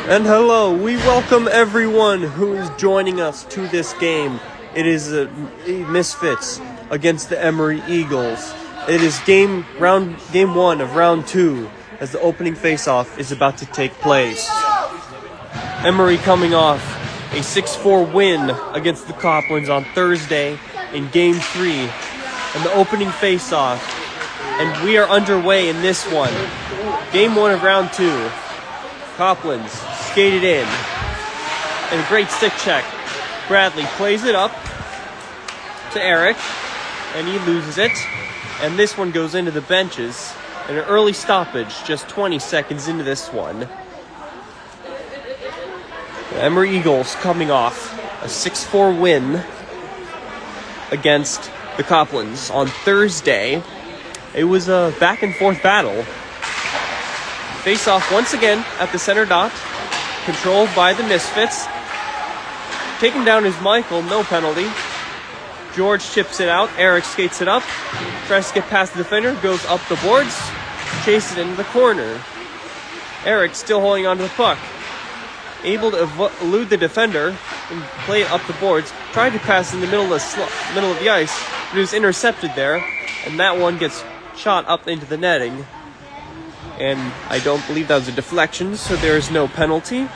And hello, we welcome everyone who is joining us to this game. It is Misfits against the Emory Eagles. It is game one of round 2 as the opening face-off is about to take place. Emory coming off a 6-4 win against the Coplans on Thursday in game 3 and the opening face-off. And we are underway in this one. Game 1 of round 2. Coplans skated in. And a great stick check. Bradley plays it up to Eric. And he loses it. And this one goes into the benches. And an early stoppage just 20 seconds into this one. The Emory Eagles coming off a 6-4 win against the Coplans on Thursday. It was a back-and-forth battle. Face-off once again at the center dot. Controlled by the Misfits. Taken down is Michael, no penalty. George chips it out. Eric skates it up. Tries to get past the defender. Goes up the boards. Chases it into the corner. Eric still holding onto the puck. Able to elude the defender and play it up the boards. Tried to pass in the middle of the ice. But it was intercepted there. And that one gets shot up into the netting. And I don't believe that was a deflection, so there is no penalty.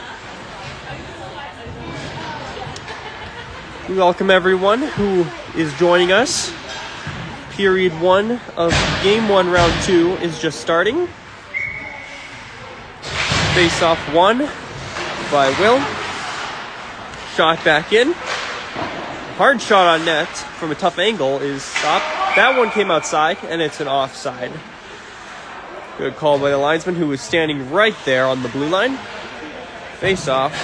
We welcome everyone who is joining us. Period 1 of game 1, round 2 is just starting. Face-off 1 by Will. Shot back in. Hard shot on net from a tough angle is stopped. That one came outside, and it's an offside. Good call by the linesman who was standing right there on the blue line. Face-off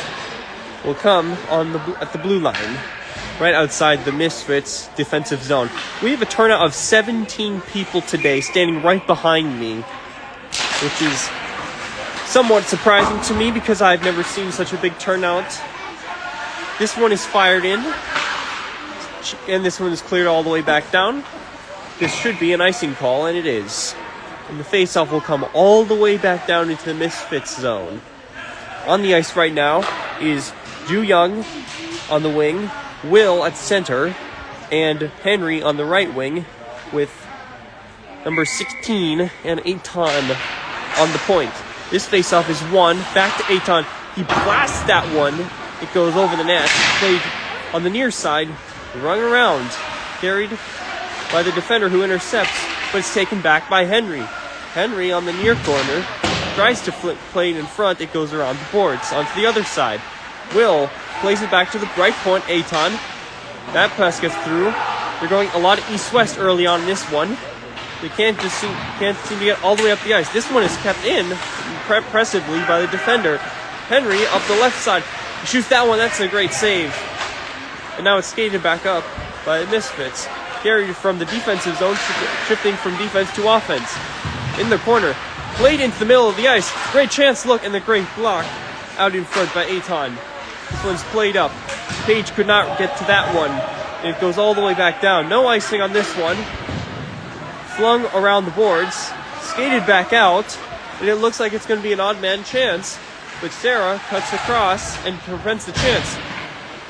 will come at the blue line, right outside the Misfits defensive zone. We have a turnout of 17 people today standing right behind me, which is somewhat surprising to me because I've never seen such a big turnout. This one is fired in, and this one is cleared all the way back down. This should be an icing call, and it is. And the face-off will come all the way back down into the Misfits zone. On the ice right now is Ju Young on the wing, Will at center, and Henry on the right wing with number 16 and Eitan on the point. This face-off is won. Back to Eitan. He blasts that one. It goes over the net. Played on the near side. Run around. Carried by the defender who intercepts, but it's taken back by Henry. Henry on the near corner tries to play it in front. It goes around the boards onto the other side. Will plays it back to the right point. Eitan. That pass gets through. They're going a lot of east-west early on in this one. They can't seem to get all the way up the ice. This one is kept in impressively by the defender. Henry up the left side. He shoots that one. That's a great save. And now it's skated back up by the Misfits. Carried from the defensive zone, shifting from defense to offense. In the corner, played into the middle of the ice. Great chance, look, and the great block out in front by Eitan. This one's played up. Page could not get to that one. It goes all the way back down. No icing on this one. Flung around the boards, skated back out, and it looks like it's going to be an odd man chance. But Sarah cuts across and prevents the chance.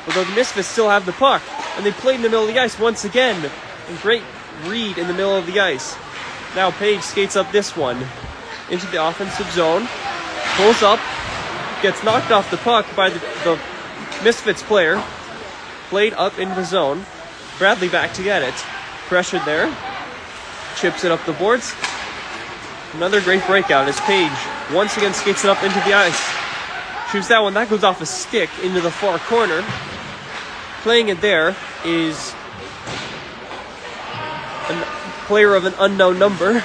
Although the Misfits still have the puck. And they played in the middle of the ice once again. And great read in the middle of the ice. Now Page skates up this one into the offensive zone. Pulls up. Gets knocked off the puck by the Misfits player. Played up into the zone. Bradley back to get it. Pressured there. Chips it up the boards. Another great breakout as Page once again skates it up into the ice. Shoots that one. That goes off a stick into the far corner. Playing it there is a player of an unknown number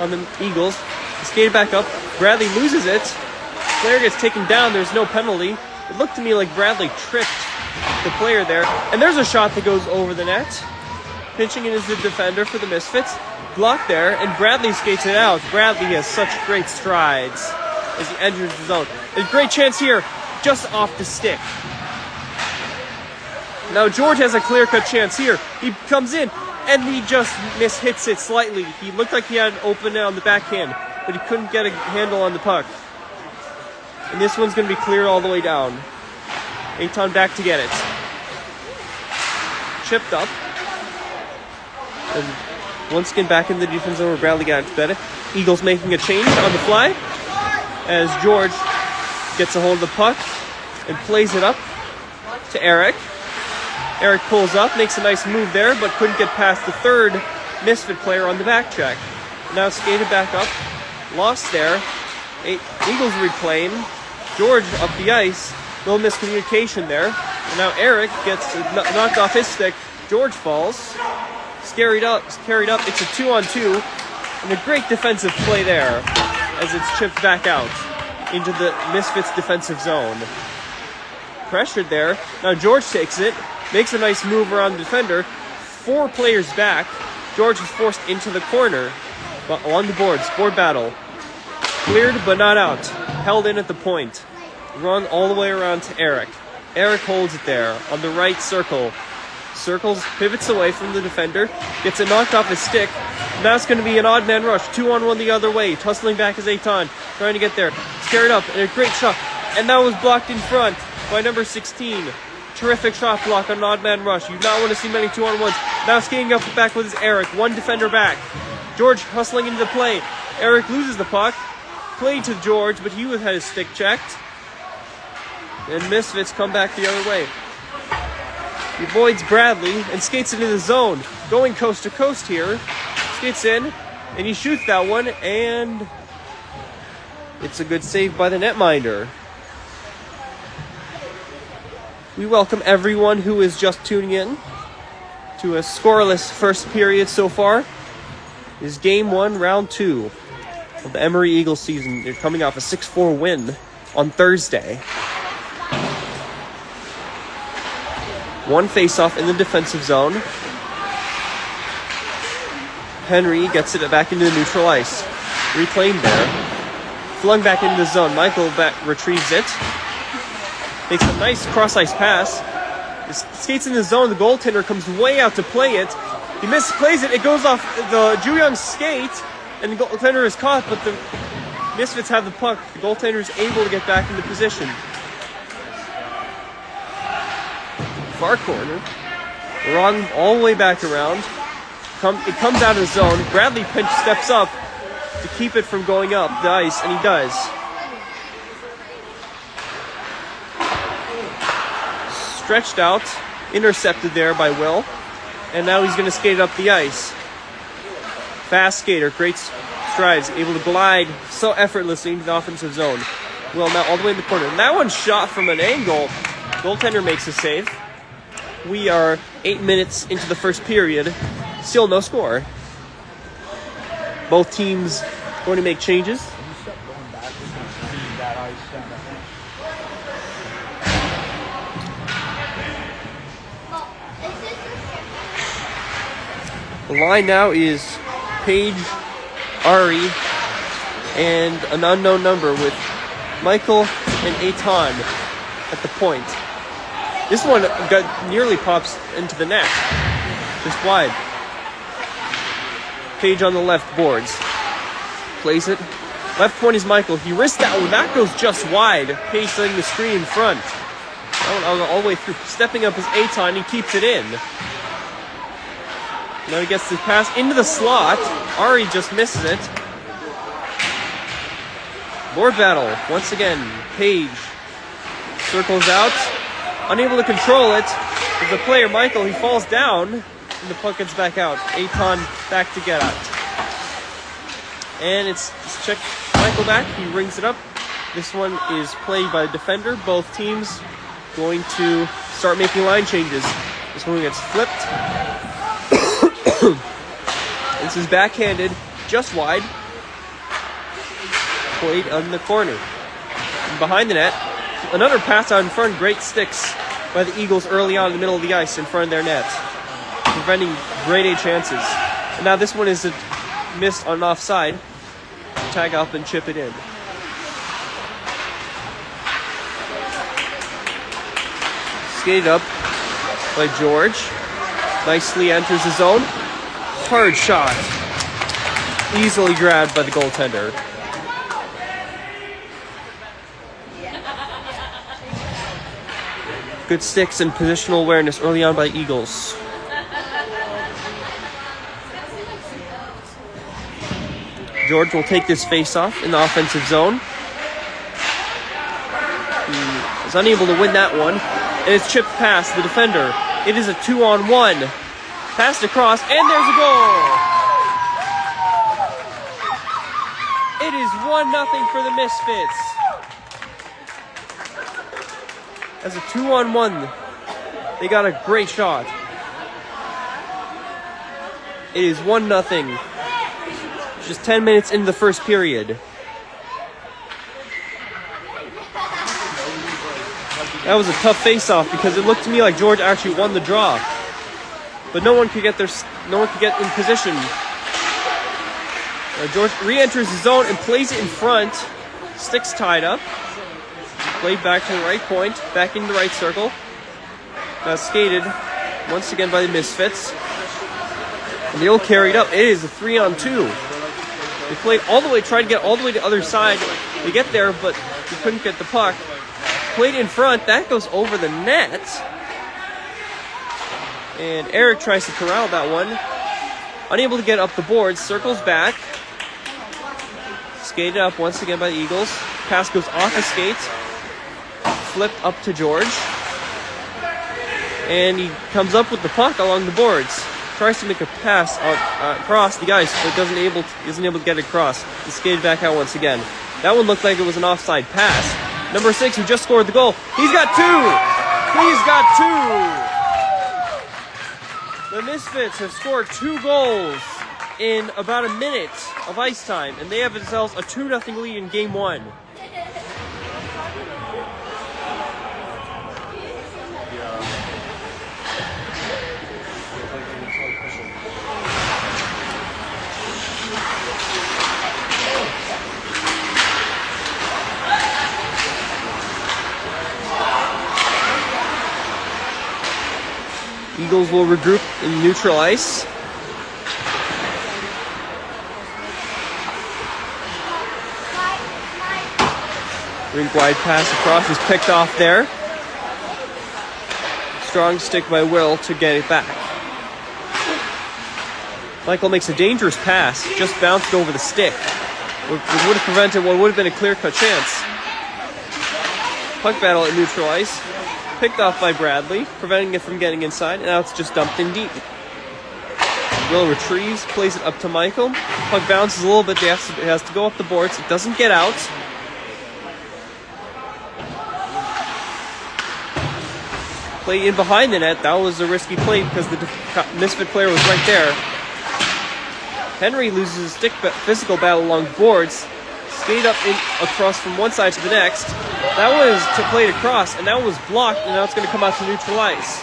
on the Eagles. Skated back up. Bradley loses it. Player gets taken down. There's no penalty. It looked to me like Bradley tripped the player there. And there's a shot that goes over the net. Pinching it is the defender for the Misfits. Blocked there, and Bradley skates it out. Bradley has such great strides as he enters the zone. A great chance here, just off the stick. Now George has a clear-cut chance here. He comes in, and he just mishits it slightly. He looked like he had an open on the backhand. but he couldn't get a handle on the puck. And this one's going to be cleared all the way down. Aton back to get it. Chipped up. And once again back in the defense zone where Bradley got it better. Eagles making a change on the fly as George gets a hold of the puck and plays it up to Eric. Eric pulls up, makes a nice move there, but couldn't get past the third Misfit player on the back check. Now skated back up, lost there. Eagles reclaim. George up the ice. Little miscommunication there. And now Eric gets knocked off his stick. George falls. Carried up. It's a 2-on-2. And a great defensive play there as it's chipped back out into the Misfits defensive zone. Pressured there. Now George takes it. Makes a nice move around the defender. 4 players back. George is forced into the corner. But along the boards. Board battle. Cleared but not out. Held in at the point. Run all the way around to Eric. Eric holds it there on the right circle. Circles, pivots away from the defender. Gets it knocked off his stick. Now it's going to be an odd man rush. 2-on-1 the other way. Tussling back is Aton. Trying to get there. It's carried up. And a great shot. And that was blocked in front by number 16. Terrific shot block on an odd man rush. You do not want to see many 2-on-1s. Now skating up back with his Eric. One defender back. George hustling into the play. Eric loses the puck. Played to George, but he had his stick checked. And Misfits come back the other way. He avoids Bradley and skates it in the zone. Going coast to coast here. Skates in, and he shoots that one, and it's a good save by the netminder. We welcome everyone who is just tuning in to a scoreless first period so far. This is Game 1, Round 2 of the Emory Eagles season. They're coming off a 6-4 win on Thursday. One face-off in the defensive zone. Henry gets it back into the neutral ice. Reclaimed there. Flung back into the zone. Michael retrieves it. Makes a nice cross-ice pass. Skates in the zone. The goaltender comes way out to play it. He misplays it. It goes off the Ju-Young skate. And the goaltender is caught, but the Misfits have the puck. The goaltender is able to get back into position. Far corner. Wrong all the way back around. It comes out of the zone. Bradley pinch steps up to keep it from going up the ice, and he does. Stretched out. Intercepted there by Will. And now he's going to skate up the ice. Fast skater. Great strides. Able to glide so effortlessly into the offensive zone. Will now all the way in the corner. And that one's shot from an angle. Goaltender makes a save. We are 8 minutes into the first period. Still no score. Both teams going to make changes. The line now is Paige, Ari, and an unknown number with Michael and Aton at the point. This one nearly pops into the net. Just wide. Page on the left boards. Plays it. Left point is Michael. He risked that one. That goes just wide. Page setting the screen in front. That one all the way through. Stepping up his Aton. He keeps it in. Now he gets the pass into the slot. Ari just misses it. Board battle. Once again. Page circles out. Unable to control it. As the player, Michael, he falls down. And the puck gets back out. Aton back to get out. And it's check Michael back. He rings it up. This one is played by the defender. Both teams going to start making line changes. This one gets flipped. This is backhanded, just wide. Played on the corner. And behind the net, another pass out in front. Great sticks by the Eagles early on in the middle of the ice in front of their net, preventing grade A chances. And now this one is a miss on an offside. Tag up and chip it in. Skated up by George. Nicely enters the zone. Hard shot. Easily grabbed by the goaltender. Good sticks and positional awareness early on by Eagles. George will take this face-off in the offensive zone. He is unable to win that one. And it's chipped past the defender. It is a 2-on-1. Passed across, and there's a goal! It is 1-0 for the Misfits. As a 2-on-1, they got a great shot. It is 1-0. Just 10 minutes into the first period. That was a tough face-off because it looked to me like George actually won the draw, but no one could get in position. George re-enters the zone and plays it in front. Sticks tied up. Played back to the right point, back into the right circle. Now skated once again by the Misfits. And they'll carry it up. It is a 3-on-2. They played all the way, tried to get all the way to the other side. They get there, but they couldn't get the puck. Played in front, that goes over the net. And Eric tries to corral that one. Unable to get up the boards, circles back. Skated up once again by the Eagles. Pass goes off the skates. Flipped up to George. And he comes up with the puck along the boards. Tries to make a pass across the ice, but isn't able to get it across. He skated back out once again. That one looked like it was an offside pass. Number 6, who just scored the goal. He's got 2! He's got 2! The Misfits have scored 2 goals in about a minute of ice time, and they have themselves a 2-0 lead in Game 1. Eagles will regroup in neutral ice. Rink wide pass across is picked off there. Strong stick by Will to get it back. Michael makes a dangerous pass, just bounced over the stick. It would have prevented what would have been a clear-cut chance. Puck battle at neutral ice. Picked off by Bradley, preventing it from getting inside, and now it's just dumped in deep. Will retrieves, plays it up to Michael. Puck bounces a little bit, it has to go up the boards. It doesn't get out. Play in behind the net. That was a risky play because the Misfit player was right there. Henry loses his stick physical battle along the boards. Skate up across from one side to the next. That was played across, and that was blocked, and now it's going to come out to neutral ice.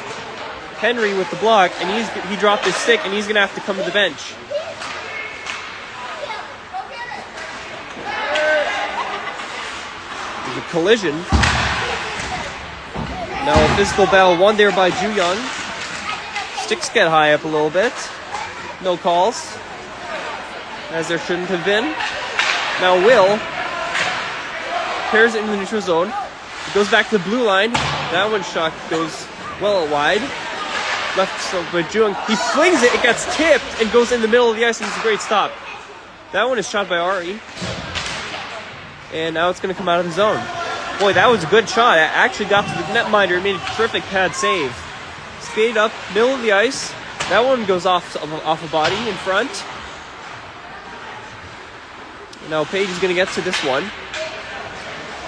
Henry with the block, and he dropped his stick, and he's going to have to come to the bench. There's a collision. Now a physical battle won there by Ju Young. Sticks get high up a little bit. No calls, as there shouldn't have been. Now Will carries it in the neutral zone. It goes back to the blue line. That one shot goes well wide. Left so by Ju Young. He flings it. It gets tipped and goes in the middle of the ice, and it's a great stop. That one is shot by Ari. And now it's going to come out of the zone. Boy, that was a good shot. It actually got to the netminder and made a terrific pad save. Skated up, middle of the ice. That one goes off a body in front. Now Page is going to get to this one.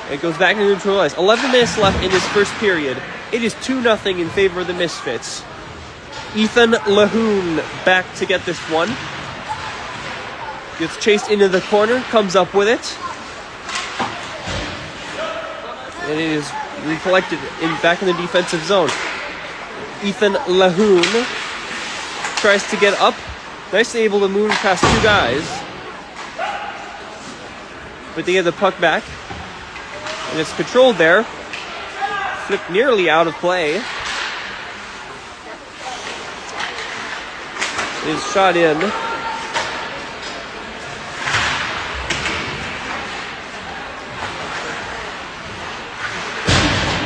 It goes back to neutral ice. 11 minutes left in this first period. It is 2-0 in favor of the Misfits. Ethan Lahoon back to get this one. Gets chased into the corner, comes up with it. And it is recollected back in the defensive zone. Ethan Lahoon tries to get up. Nicely able to move past 2 guys. But they get the puck back. And it's controlled there. Flipped nearly out of play. It is shot in.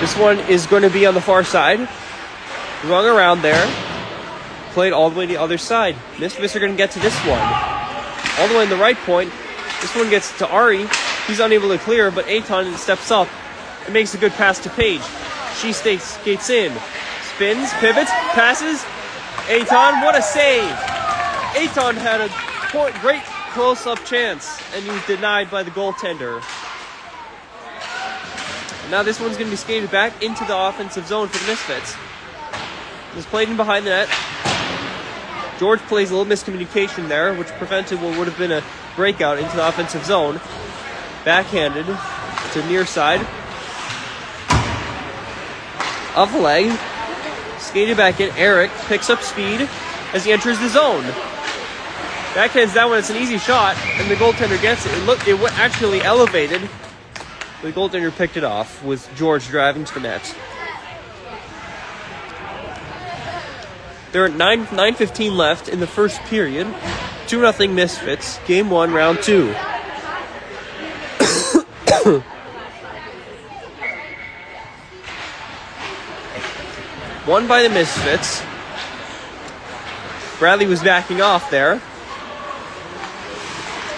This one is going to be on the far side. Rung around there. Played all the way to the other side. Misfits are going to get to this one. All the way in the right point. This one gets to Ari. He's unable to clear, but Aton steps up and makes a good pass to Paige. She skates in. Spins, pivots, passes. Aton, what a save! Aton had a great close-up chance, and he was denied by the goaltender. Now this one's going to be skated back into the offensive zone for the Misfits. It's played in behind the net. George plays a little miscommunication there, which prevented what would have been a breakout into the offensive zone. Backhanded to near side. Off the leg. Skated back in. Eric picks up speed as he enters the zone. Backhands that one. It's an easy shot, and the goaltender gets it. It actually elevated. The goaltender picked it off with George driving to the net. There are 9:15 left in the first period. 2-0 Misfits. Game 1, round 2. Won by the Misfits. Bradley was backing off there.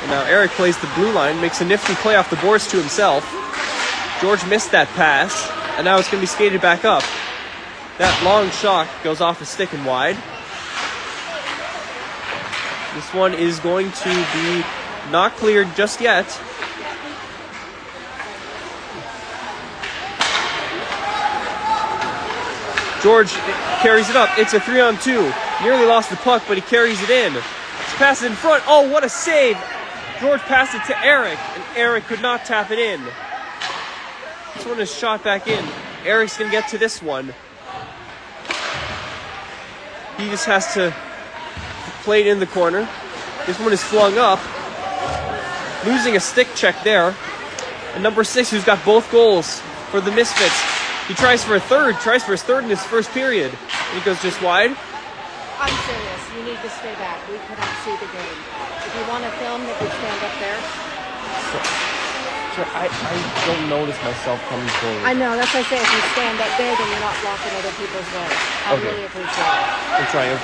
And now Eric plays the blue line, makes a nifty play off the boards to himself. George missed that pass, and now it's going to be skated back up. That long shot goes off his stick and wide. This one is going to be not cleared just yet. George carries it up. It's a 3-on-2. Nearly lost the puck, but he carries it in. It's passed in front. Oh, what a save! George passed it to Eric, and Eric could not tap it in. This one is shot back in. Eric's going to get to this one. He just has to play it in the corner. This one is flung up. Losing a stick check there. And number 6, who's got both goals for the Misfits. He tries for his third in his first period. And he goes just wide. I'm serious. You need to stay back. We cannot see the game. If you want to film, they can stand up there. Sure, I don't notice myself coming forward. I know. That's why I say if you stand up there, then you're not blocking other people's way. I really appreciate it. I'm trying.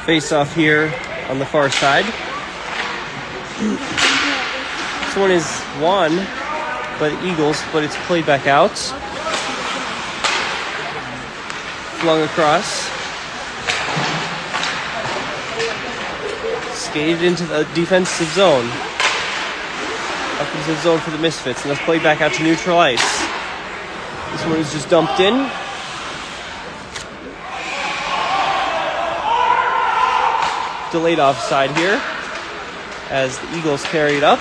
Face off here on the far side. This one is won by the Eagles, but it's played back out. Flung across. Skated into the defensive zone. Offensive zone for the Misfits, and that's played back out to neutral ice. This one is just dumped in. Delayed offside here as the Eagles carry it up.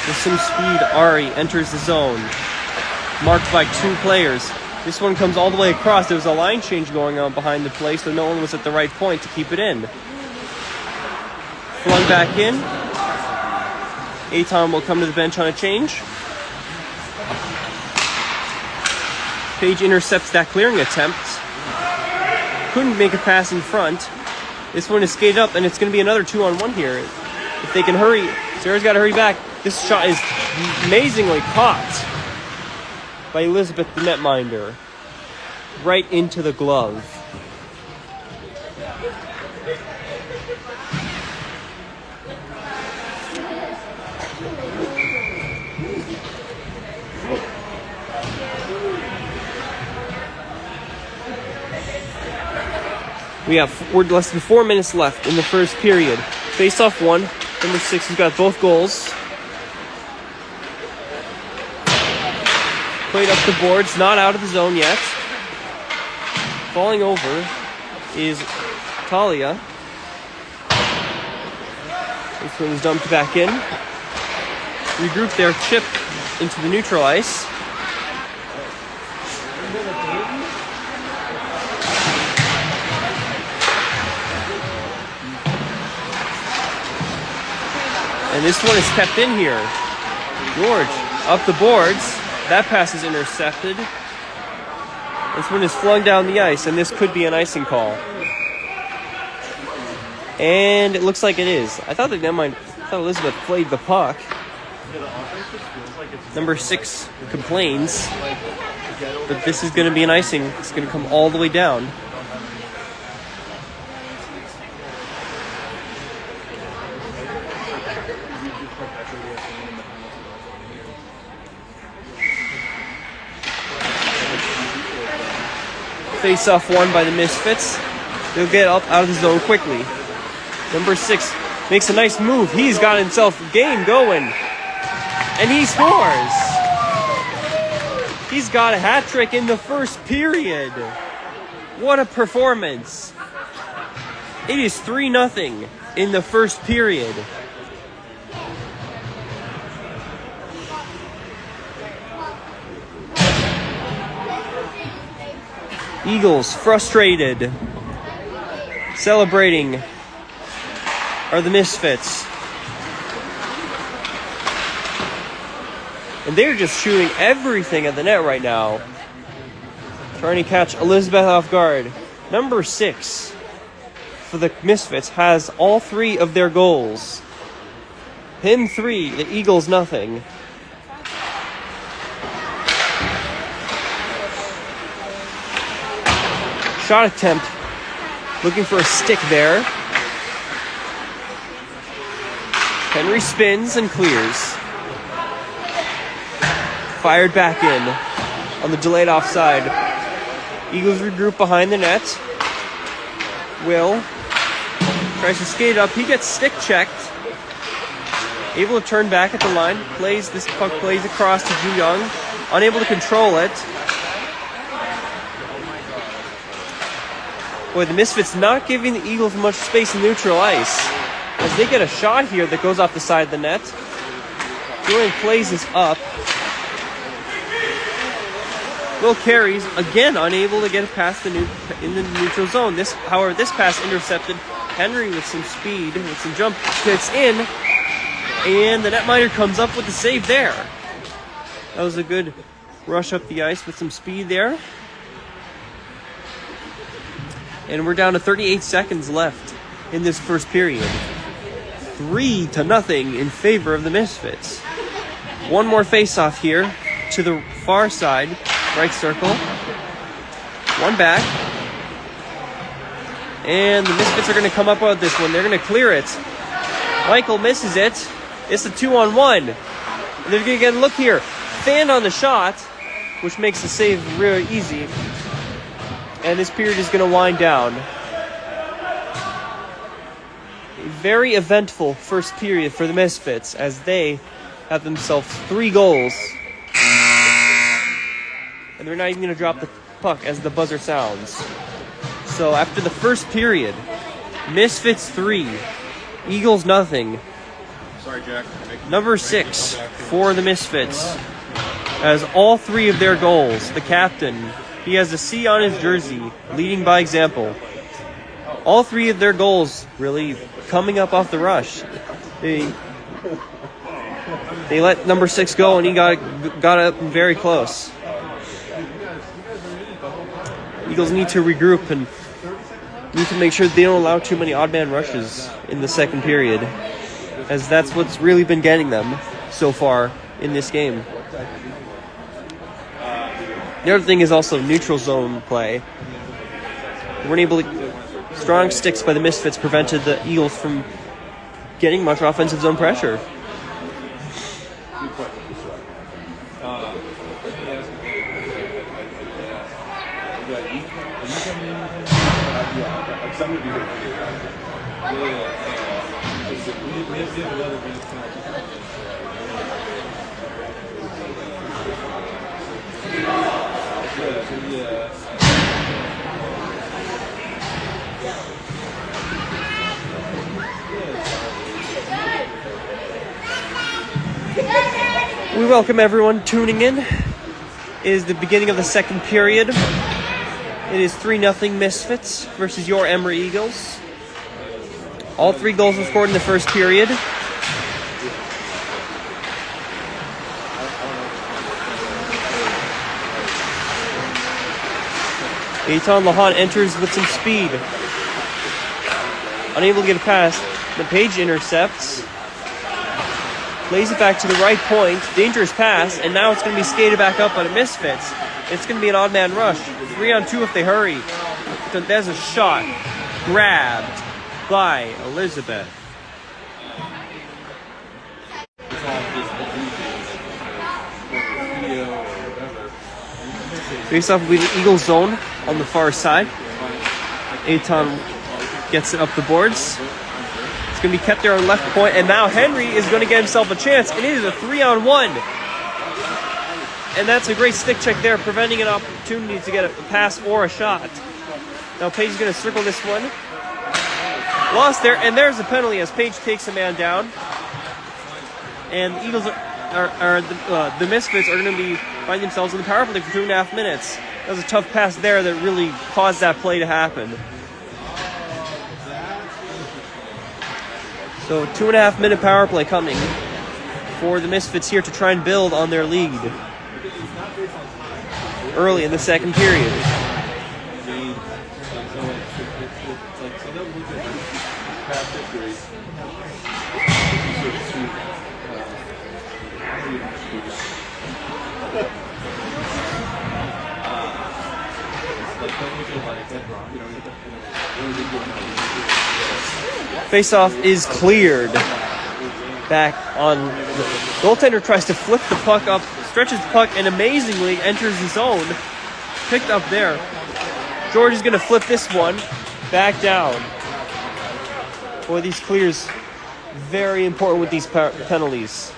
With some speed, Ari enters the zone, marked by 2 players. This one comes all the way across. There was a line change going on behind the play, so no one was at the right point to keep it in. Flung back in. Aton will come to the bench on a change. Page intercepts that clearing attempt. Couldn't make a pass in front. This one is skated up, and it's going to be another 2-on-1 here. If they can hurry, Sarah's got to hurry back. This shot is amazingly caught by Elizabeth the netminder. Right into the glove. We're less than 4 minutes left in the first period. Face-off 1. Number 6 has got both goals. Played up the boards, not out of the zone yet. Falling over is Talia. This one is dumped back in. Regroup their chip into the neutral ice. And this one is kept in here. George up the boards. That pass is intercepted. This one is flung down the ice, and this could be an icing call. And it looks like it is. I thought Elizabeth played the puck. Number 6 complains, but this is going to be an icing. It's going to come all the way down. Face-off won by the Misfits. They'll get up out of the zone quickly. Number 6 makes a nice move. He's got himself a game going. And he scores. He's got a hat trick in the first period. What a performance. It is 3-0 in the first period. Eagles frustrated. Celebrating are the Misfits. And they're just shooting everything at the net right now. Trying to catch Elizabeth off guard. Number 6 for the Misfits has all 3 of their goals. Him 3, the Eagles nothing. Shot attempt. Looking for a stick there. Henry spins and clears. Fired back in on the delayed offside. Eagles regroup behind the net. Will tries to skate up. He gets stick checked. Able to turn back at the line. This puck plays across to Ju Young. Unable to control it. Boy, the Misfits not giving the Eagles much space in neutral ice. As they get a shot here that goes off the side of the net. Julian plays this up. Will carries, again unable to get past in the neutral zone. However, this pass intercepted. Henry with some speed, with some jump, gets in. And the netminder comes up with the save there. That was a good rush up the ice with some speed there. And we're down to 38 seconds left in this first period. 3-0 in favor of the Misfits. One more face-off here to the far side, right circle. One back. And the Misfits are going to come up with this one. They're going to clear it. Michael misses it. It's a 2-on-1. And they're going to get a look here. Fan on the shot, which makes the save really easy. And this period is going to wind down. A very eventful first period for the Misfits as they have themselves 3 goals. And they're not even going to drop the puck as the buzzer sounds. So after the first period, Misfits 3, Eagles nothing. Sorry, Jack. Number 6 for the Misfits has all 3 of their goals. The captain, he has a C on his jersey, leading by example. All 3 of their goals really coming up off the rush. They let number 6 go, and he got up very close. Eagles need to regroup and need to make sure they don't allow too many odd man rushes in the second period, as that's what's really been getting them so far in this game. The other thing is also neutral zone play. Weren't able to, strong sticks by the Misfits prevented the Eagles from getting much offensive zone pressure. We welcome everyone tuning in. It is the beginning of the second period. It is 3-0 Misfits versus your Emory Eagles. All 3 goals were scored in the first period. Eitan Lahan enters with some speed. Unable to get a pass. The Page intercepts. Plays it back to the right point. Dangerous pass. And now it's going to be skated back up by the Misfits. It's going to be an odd man rush. 3-on-2 if they hurry. There's a shot. Grabbed by Elizabeth. Face off with the Eagles zone on the far side. Eitan gets it up the boards. It's going to be kept there on left point. And now Henry is going to get himself a chance. And it is a 3-on-1. And that's a great stick check there, preventing an opportunity to get a pass or a shot. Now Page is going to circle this one. Lost there, and there's a penalty as Page takes a man down. And the Eagles the Misfits are going to be finding themselves in the power play for 2.5 minutes. That was a tough pass there that really caused that play to happen. So 2.5 minute power play coming for the Misfits here to try and build on their lead early in the second period. Face-off is cleared. Back on the goaltender tries to flip the puck up, stretches the puck, and amazingly enters his zone. Picked up there. George is going to flip this one back down. Boy, these clears very important with these penalties.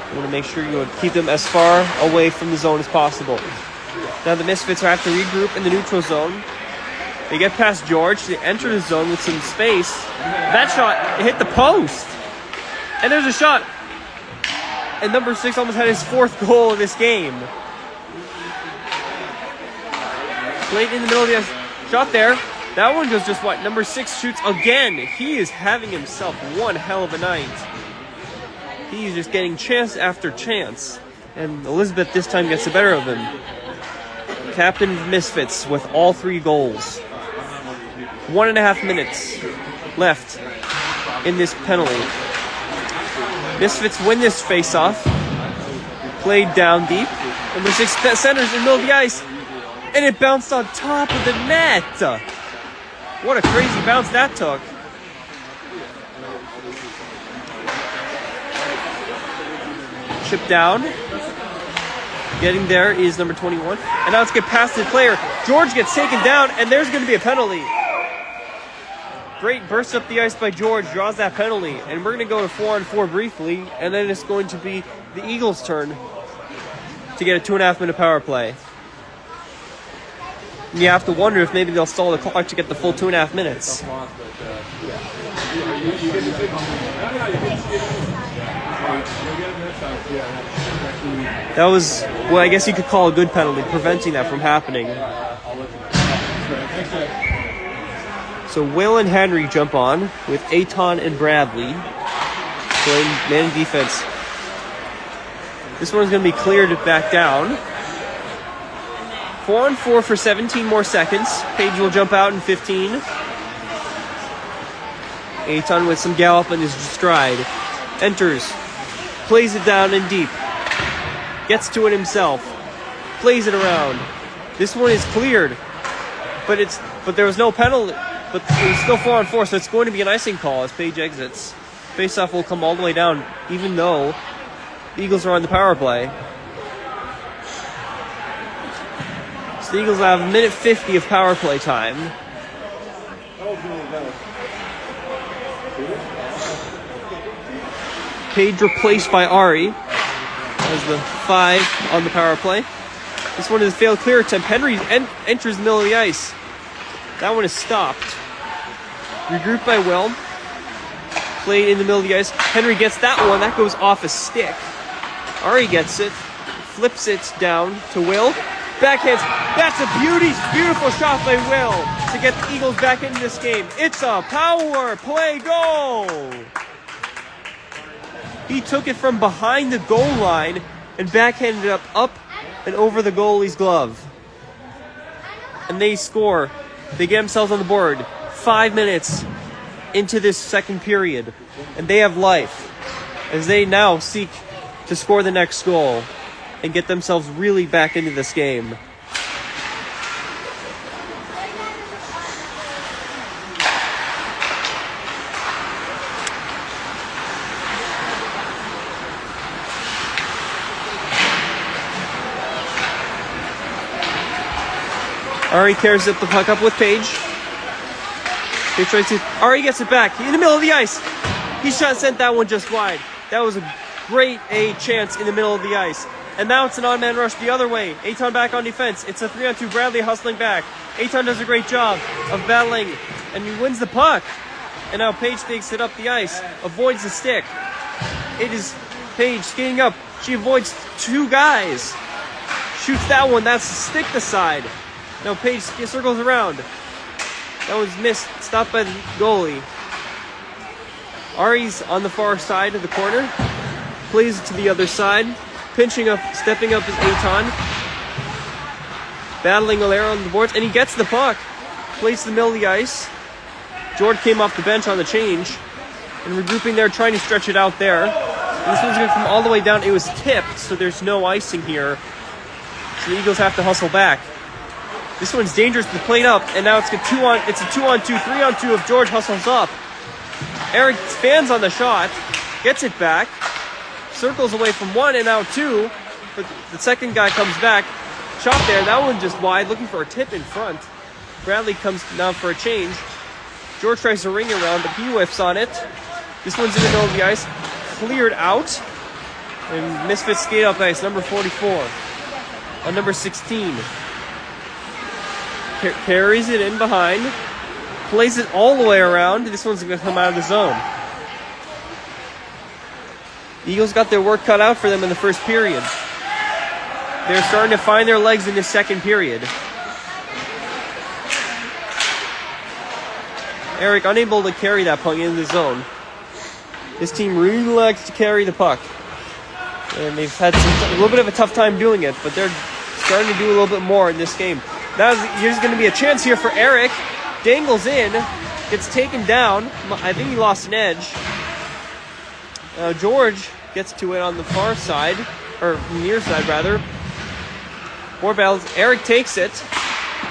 You want to make sure you keep them as far away from the zone as possible. Now the Misfits have to regroup in the neutral zone. They get past George. They enter the zone with some space. That shot hit the post. And there's a shot. And number 6 almost had his 4th goal of this game. Late in the middle of the shot there. That one goes just what? Number 6 shoots again. He is having himself one hell of a night. He's just getting chance after chance. And Elizabeth this time gets the better of him. Captain of Misfits with all 3 goals. 1.5 minutes left in this penalty. Misfits win this face-off. Played down deep. Number 6 centers in the middle of the ice. And it bounced on top of the net. What a crazy bounce that took. Chip down. Getting there is number 21. And now let's get past the player. George gets taken down, and there's going to be a penalty. Great burst up the ice by George, draws that penalty. And we're going to go to 4-on-4 briefly, and then it's going to be the Eagles' turn to get a 2.5-minute power play. And you have to wonder if maybe they'll stall the clock to get the full 2.5 minutes. That was, well, I guess you could call a good penalty, preventing that from happening. So Will and Henry jump on with Aton and Bradley playing man defense. This one's going to be cleared back down. 4-on-4 for 17 more seconds. Page will jump out in 15. Aton with some gallop in his stride. Enters. Plays it down and deep. Gets to it himself. Plays it around. This one is cleared. But there was no penalty. But it was still 4-on-4, so it's going to be an icing call as Page exits. Faceoff will come all the way down, even though the Eagles are on the power play. So the Eagles have 1:50 of power play time. Page replaced by Ari as the 5 on the power play. This one is a failed clear attempt. Henry enters the middle of the ice. That one is stopped. Regrouped by Will. Played in the middle of the ice. Henry gets that one. That goes off a stick. Ari gets it. Flips it down to Will. Backhands. That's a beautiful shot by Will to get the Eagles back into this game. It's a power play goal. He took it from behind the goal line and backhanded it up and over the goalie's glove. And they score. They get themselves on the board. 5 minutes into this second period. And they have life as they now seek to score the next goal and get themselves really back into this game. Ari carries the puck up with Page. Page tries to. Ari gets it back in the middle of the ice. He sent that one just wide. That was a great chance in the middle of the ice. And now it's an on-man rush the other way. Aton back on defense. It's a 3-on-2. Bradley hustling back. Aton does a great job of battling, and he wins the puck. And now Page takes it up the ice, avoids the stick. It is Page skating up. She avoids 2 guys. Shoots that one. That's the stick the side. Now Page circles around. That was missed. Stopped by the goalie. Ari's on the far side of the corner. Plays it to the other side. Pinching up, stepping up is Aton. Battling Alera on the boards. And he gets the puck. Plays to the middle of the ice. George came off the bench on the change. And regrouping there, trying to stretch it out there. And this one's going to come all the way down. It was tipped, so there's no icing here. So the Eagles have to hustle back. This one's dangerous to plate up, and now it's a 2-on-2, 3-on-2 if George hustles up. Eric fans on the shot, gets it back, circles away from 1 and now 2, but the second guy comes back. Shot there, that one just wide, looking for a tip in front. Bradley comes down for a change. George tries to ring around, but he whiffs on it. This one's in the middle of the ice, cleared out, and Misfits skate up ice, number 44, on number 16. Carries it in behind, plays it all the way around. This one's going to come out of the zone. The Eagles got their work cut out for them in the first period. They're starting to find their legs in the second period. Eric unable to carry that puck into the zone. This team really likes to carry the puck. And they've had a little bit of a tough time doing it, but they're starting to do a little bit more in this game. Now there's going to be a chance here for Eric. Dangles in. Gets taken down. I think he lost an edge. George gets to it on the far side. Or near side, rather. More battles. Eric takes it.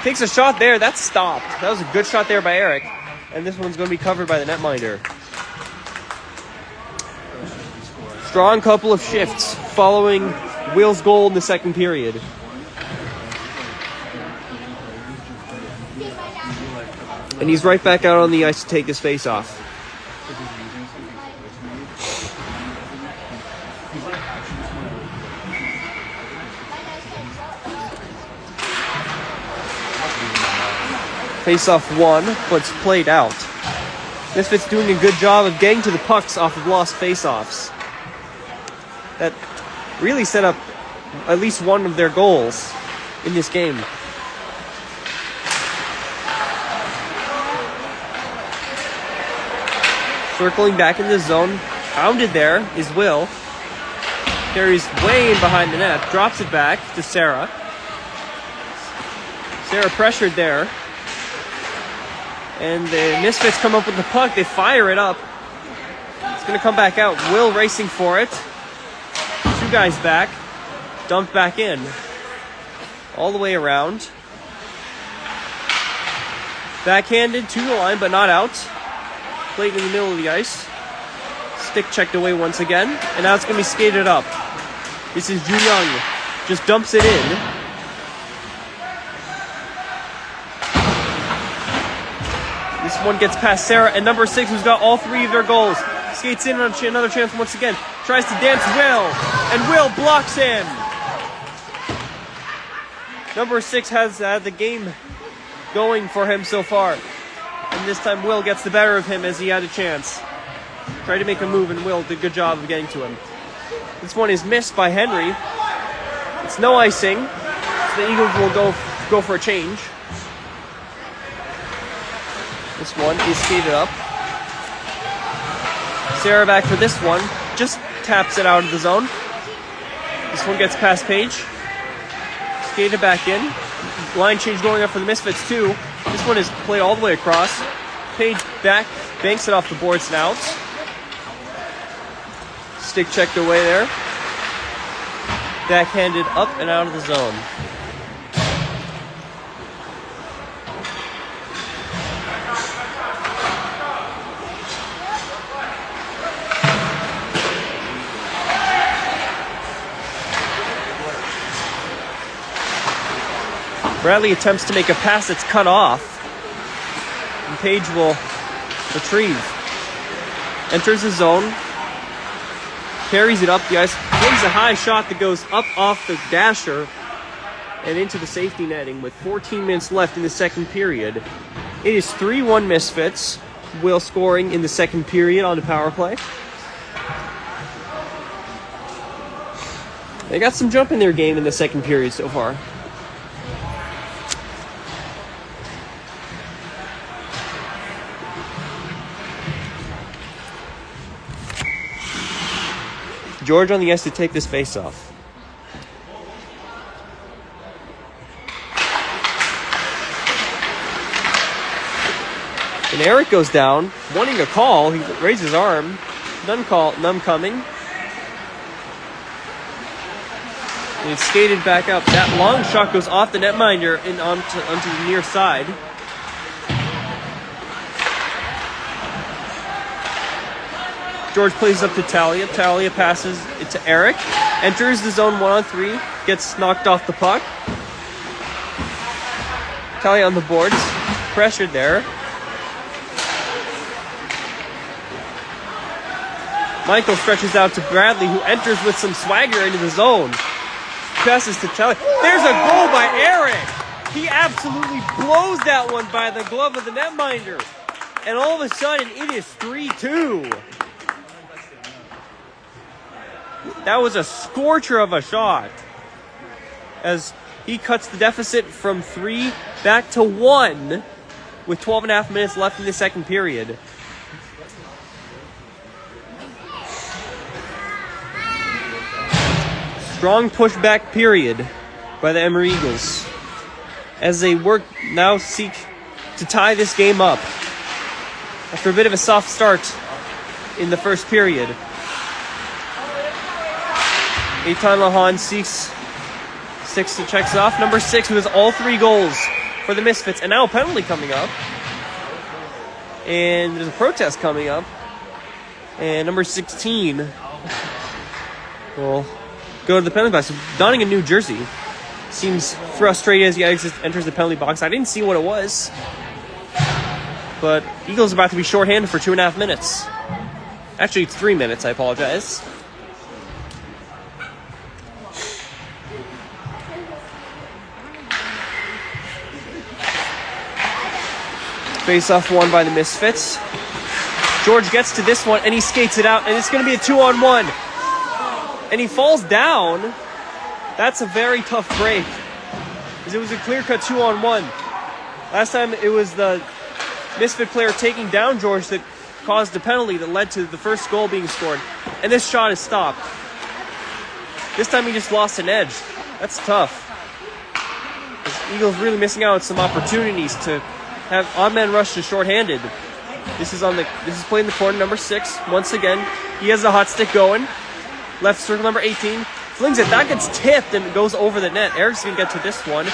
Takes a shot there. That's stopped. That was a good shot there by Eric. And this one's going to be covered by the netminder. Strong couple of shifts following Will's goal in the second period. And he's right back out on the ice to take his face off. Face-off won, but it's played out. Misfits doing a good job of getting to the pucks off of lost face-offs. That really set up at least one of their goals in this game. Circling back in the zone, pounded there is Will. Carries way in behind the net, drops it back to Sarah. Sarah pressured there. And the Misfits come up with the puck. They fire it up. It's going to come back out. Will racing for it. Two guys back. Dumped back in. All the way around. Backhanded to the line, but not out. Played in the middle of the ice. Stick checked away once again. And now it's going to be skated up. This is Ju Young. Just dumps it in. This one gets past Sarah, and number 6, who's got all 3 of their goals, skates in on another chance once again. Tries to dance Will, and Will blocks him. Number 6 has the game going for him so far. And this time Will gets the better of him as he had a chance. Tried to make a move, and Will did a good job of getting to him. This one is missed by Henry. It's no icing. So the Eagles will go for a change. This one is skated up. Sarah back for this one. Just taps it out of the zone. This one gets past Paige. Skated back in. Line change going up for the Misfits too. This one is played all the way across. Paige back, banks it off the boards and out. Stick checked away there. Backhanded up and out of the zone. Bradley attempts to make a pass that's cut off. And Paige will retrieve. Enters the zone. Carries it up the ice. Plays a high shot that goes up off the dasher and into the safety netting with 14 minutes left in the second period. It is 3-1 Misfits. Will scoring in the second period on the power play. They got some jump in their game in the second period so far. George on the ice to take this face-off. And Eric goes down, wanting a call. He raises his arm. None coming. And it's skated back up. That long shot goes off the netminder and onto the near side. George plays up to Talia. Talia passes it to Eric. Enters the zone 1-on-3. Gets knocked off the puck. Talia on the boards. Pressured there. Michael stretches out to Bradley, who enters with some swagger into the zone. Passes to Talia. There's a goal by Eric. He absolutely blows that one by the glove of the netminder. And all of a sudden, it is 3-2. That was a scorcher of a shot as he cuts the deficit from 3 back to 1 with 12.5 minutes left in the second period. Strong pushback period by the Emory Eagles as they seek to tie this game up after a bit of a soft start in the first period. Eitan Lahan checks off. Number 6, who has all 3 goals for the Misfits. And now a penalty coming up. And there's a protest coming up. And number 16 will go to the penalty box. Donning a new jersey. Seems frustrated as he enters the penalty box. I didn't see what it was. But Eagles are about to be shorthanded for 2.5 minutes. Actually, it's 3 minutes. I apologize. Face-off won by the Misfits. George gets to this one, and he skates it out, and it's going to be a 2-on-1. And he falls down. That's a very tough break, because it was a clear-cut 2-on-1. Last time, it was the Misfit player taking down George that caused the penalty that led to the first goal being scored. And this shot is stopped. This time, he just lost an edge. That's tough. The Eagles really missing out on some opportunities to have odd man rush to shorthanded. This is played in the corner, number 6. Once again, he has the hot stick going. Left circle, number 18. Flings it. That gets tipped and it goes over the net. Eric's going to get to this one.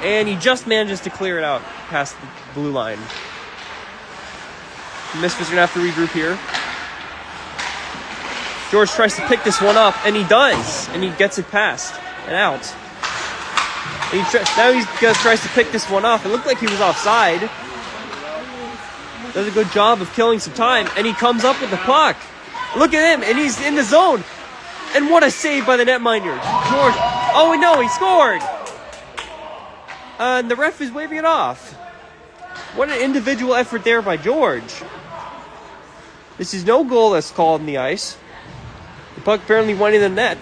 And he just manages to clear it out past the blue line. The Misfits are going to have to regroup here. George tries to pick this one up, and he does. And he gets it past and out. Now he tries to pick this one off. It looked like he was offside. Does a good job of killing some time, and he comes up with the puck. Look at him, and he's in the zone. And what a save by the netminder. George, oh no, he scored. And the ref is waving it off. What an individual effort there by George. This is no goal that's called in the ice. The puck apparently went in the net.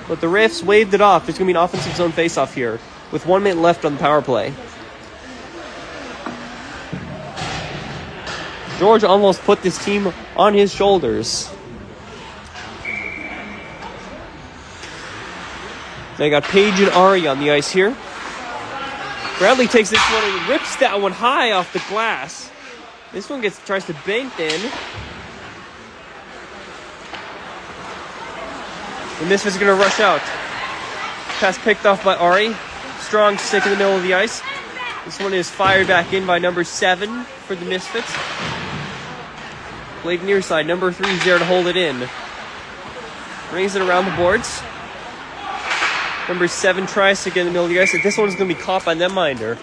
But the refs waved it off. There's going to be an offensive zone faceoff here with 1 minute left on the power play. George almost put this team on his shoulders. They got Paige and Ari on the ice here. Bradley takes this one and rips that one high off the glass. This one tries to bank in. The Misfits are going to rush out. Pass picked off by Ari. Strong stick in the middle of the ice. This one is fired back in by number 7 for the Misfits. Blade near side. Number 3 is there to hold it in. Brings it around the boards. Number 7 tries to get in the middle of the ice. This one is going to be caught by netminder.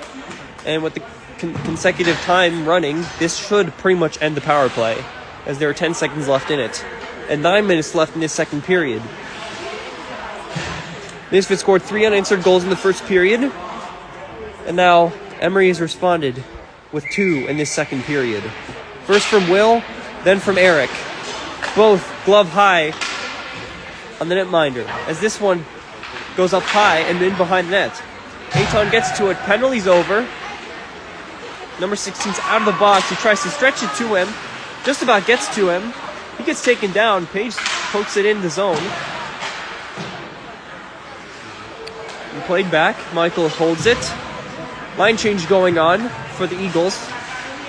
And with the consecutive time running, this should pretty much end the power play, as there are 10 seconds left in it. And 9 minutes left in this second period. Misfits scored 3 unanswered goals in the first period. And now Emory has responded with 2 in this second period. First from Will, then from Eric. Both glove high on the netminder, as this one goes up high and in behind the net. Aton gets to it. Penalty's over. Number 16's out of the box. He tries to stretch it to him. Just about gets to him. He gets taken down. Page pokes it in the zone. And played back. Michael holds it. Line change going on for the Eagles.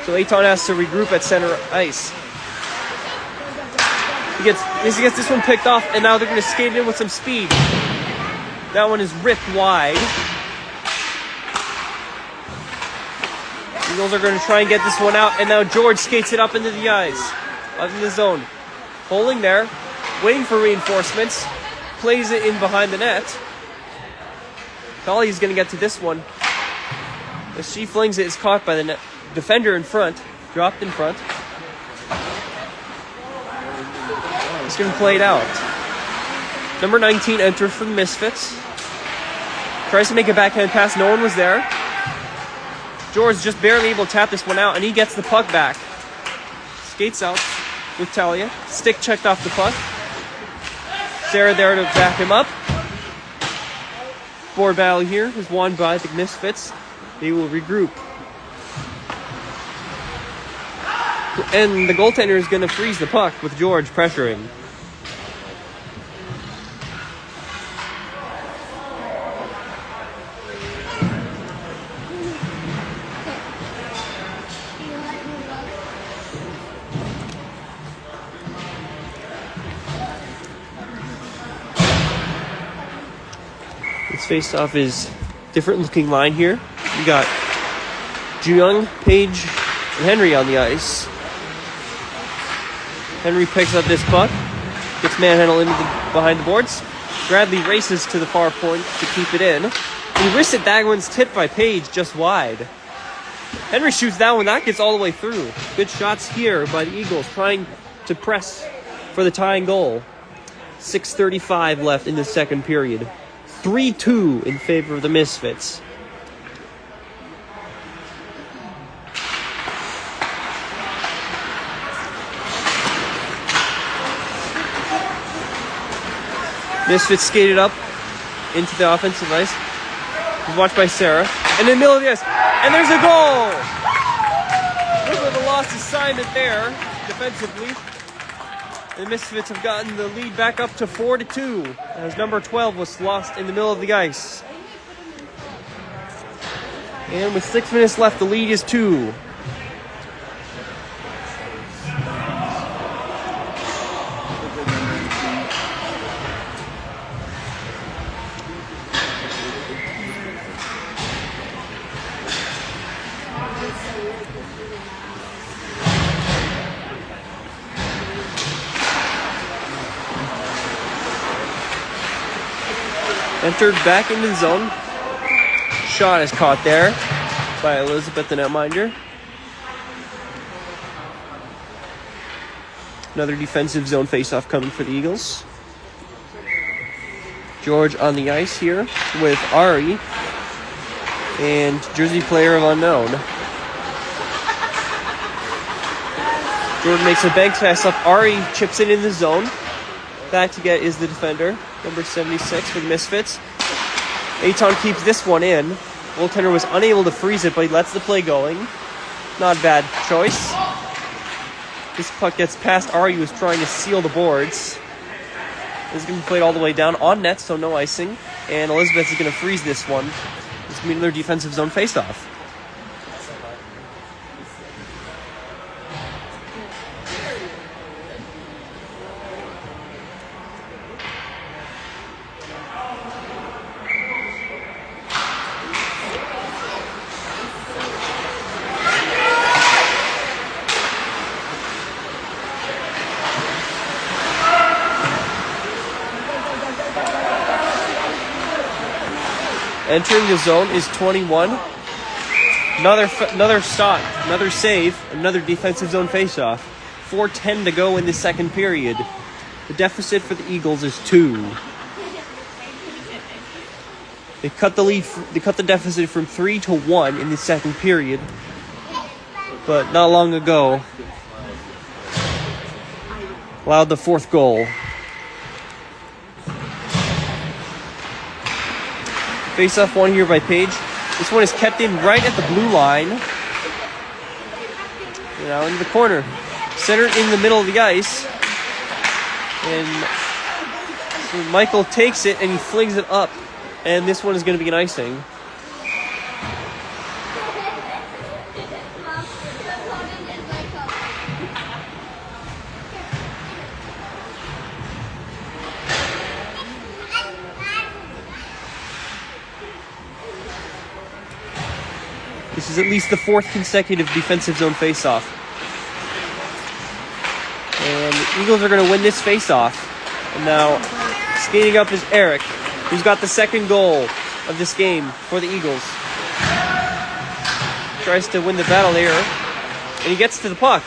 So Aton has to regroup at center ice. He gets this one picked off, and now they're going to skate it in with some speed. That one is ripped wide. Eagles are going to try and get this one out, and now George skates it up into the ice, up in the zone. Holding there, waiting for reinforcements, plays it in behind the net. Colley's going to get to this one. As she flings it, is caught by the net defender in front, dropped in front. He's going to play it out. Number 19 enters for the Misfits. Tries to make a backhand pass. No one was there. George just barely able to tap this one out, and he gets the puck back. Skates out with Talia. Stick checked off the puck. Sarah there to back him up. Board battle here is won by the Misfits. They will regroup. And the goaltender is going to freeze the puck with George pressuring. This face-off is Different looking line here. We got Juyung, Page, and Henry on the ice. Henry picks up this puck, gets manhandled behind the boards. Bradley races to the far point to keep it in. He wrists it, that one's tipped by Page just wide. Henry shoots that one, that gets all the way through. Good shots here by the Eagles, trying to press for the tying goal. 6:35 left in the second period. 3-2 in favor of the Misfits. Misfits skated up into the offensive ice. He's watched by Sarah. And in the middle of the ice. And there's a goal! Look where the loss assignment there, defensively. The Misfits have gotten the lead back up to 4-2 as number 12 was lost in the middle of the ice. And with 6 minutes left, the lead is 2. Entered back into the zone. Shot is caught there by Elizabeth, the netminder. Another defensive zone faceoff coming for the Eagles. George on the ice here with Ari and jersey player of unknown. George makes a bank pass up. Ari chips it in the zone. Back to get is the defender, number 76 for the Misfits. Aton keeps this one in. Goaltender was unable to freeze it, but he lets the play going. Not a bad choice. This puck gets past Ari, who was trying to seal the boards. This is going to be played all the way down on net, so no icing. And Elizabeth is going to freeze this one. It's going to be another defensive zone faceoff. Entering the zone is 21. Another stop, another save, another defensive zone faceoff. 4:10 to go in the second period. The deficit for the Eagles is 2. They cut the deficit from 3 to 1 in the second period. But not long ago, allowed the fourth goal. Face-off one here by Page. This one is kept in right at the blue line. Now into the corner. Centered in the middle of the ice. And so Michael takes it and he flings it up. And this one is going to be an icing. This is at least the 4th consecutive defensive zone faceoff. And the Eagles are going to win this faceoff. And now, skating up is Eric, who's got the second goal of this game for the Eagles. Tries to win the battle here. And he gets to the puck.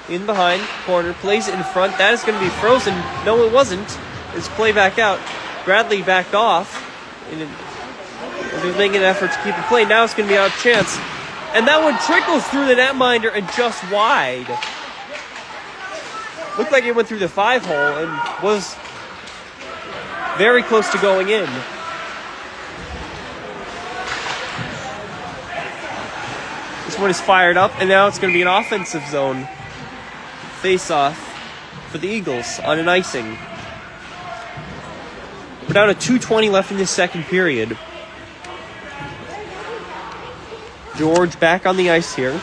In behind, corner, plays it in front. That is going to be frozen. No, it wasn't. It's play back out. Bradley backed off. He was making an effort to keep it playing. Now it's going to be out of chance. And that one trickles through the netminder and just wide. Looked like it went through the 5-hole and was very close to going in. This one is fired up, and now it's going to be an offensive zone face-off for the Eagles on an icing. We're down to 2:20 left in this second period. George back on the ice here.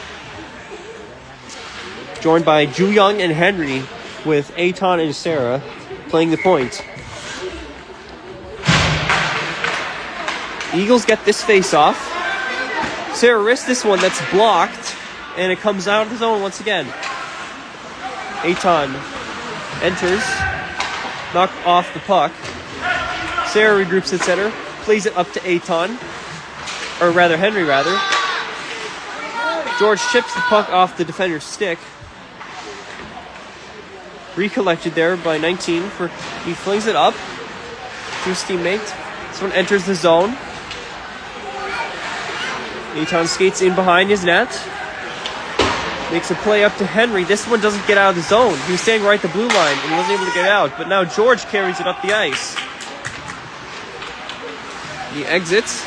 Joined by Juyung and Henry with Aton and Sarah playing the point. Eagles get this face off. Sarah risks this one that's blocked, and it comes out of the zone once again. Aton enters, knocked off the puck. Sarah regroups at center, plays it up to Aton, or rather Henry rather. George chips the puck off the defender's stick. Recollected there by 19 for he flings it up to his teammate. This one enters the zone. Aton skates in behind his net. Makes a play up to Henry. This one doesn't get out of the zone. He was standing right at the blue line and wasn't able to get out. But now George carries it up the ice. He exits.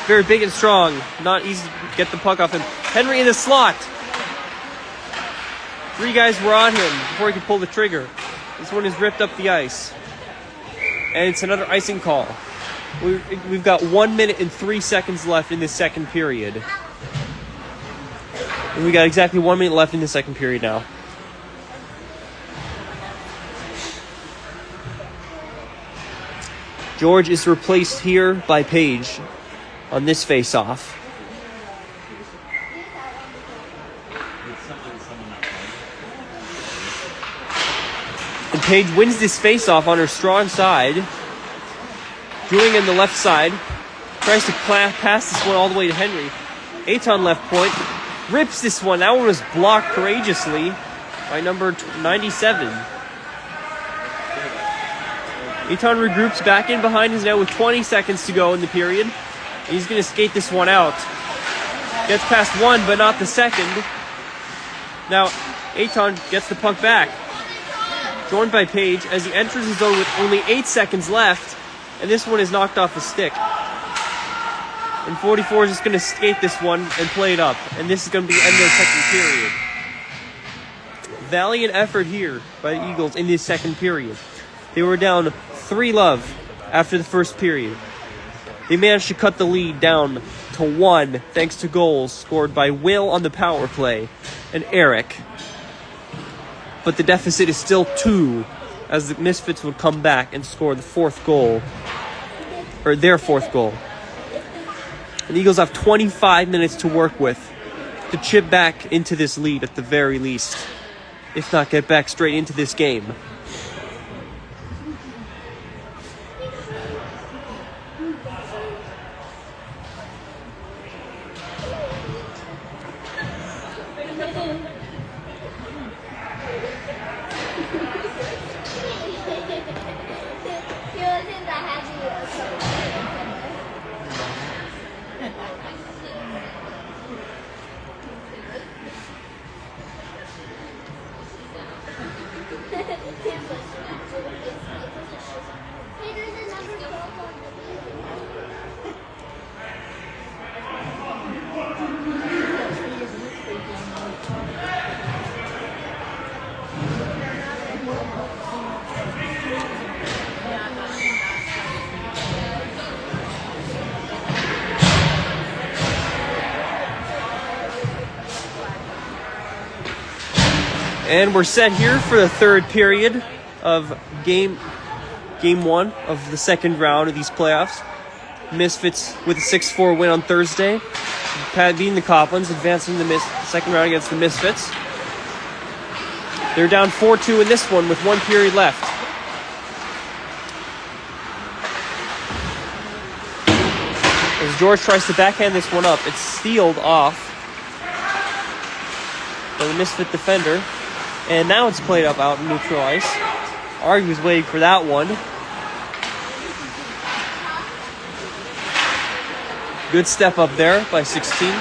Very big and strong. Not easy to get the puck off him. Henry in the slot. 3 guys were on him before he could pull the trigger. This one is ripped up the ice. And it's another icing call. We've got 1 minute and 3 seconds left in this second period. And we got exactly 1 minute left in the second period now. George is replaced here by Page on this face-off. And Page wins this face-off on her strong side. Julian in the left side. Tries to pass this one all the way to Henry. Aton left point. Rips this one. That one was blocked courageously by number 97. Aton regroups back in behind his net with 20 seconds to go in the period. He's going to skate this one out. Gets past one, but not the second. Now, Aton gets the puck back. Joined by Page as he enters the zone with only 8 seconds left. And this one is knocked off the stick. And 44 is just going to skate this one and play it up. And this is going to be the end of the second period. Valiant effort here by the Eagles in this second period. They were down 3-0 after the first period. They managed to cut the lead down to 1 thanks to goals scored by Will on the power play and Eric. But the deficit is still 2 as the Misfits would come back and score the 4th goal. Or their 4th goal. And the Eagles have 25 minutes to work with to chip back into this lead at the very least. If not, get back straight into this game. And we're set here for the third period of game 1 of the second round of these playoffs. Misfits with a 6-4 win on Thursday. Beating the Coplans, advancing the second round against the Misfits. They're down 4-2 in this one with 1 period left. As George tries to backhand this one up, it's stealed off by the Misfit defender. And now it's played up out in neutral ice. Arg was waiting for that one. Good step up there by 16.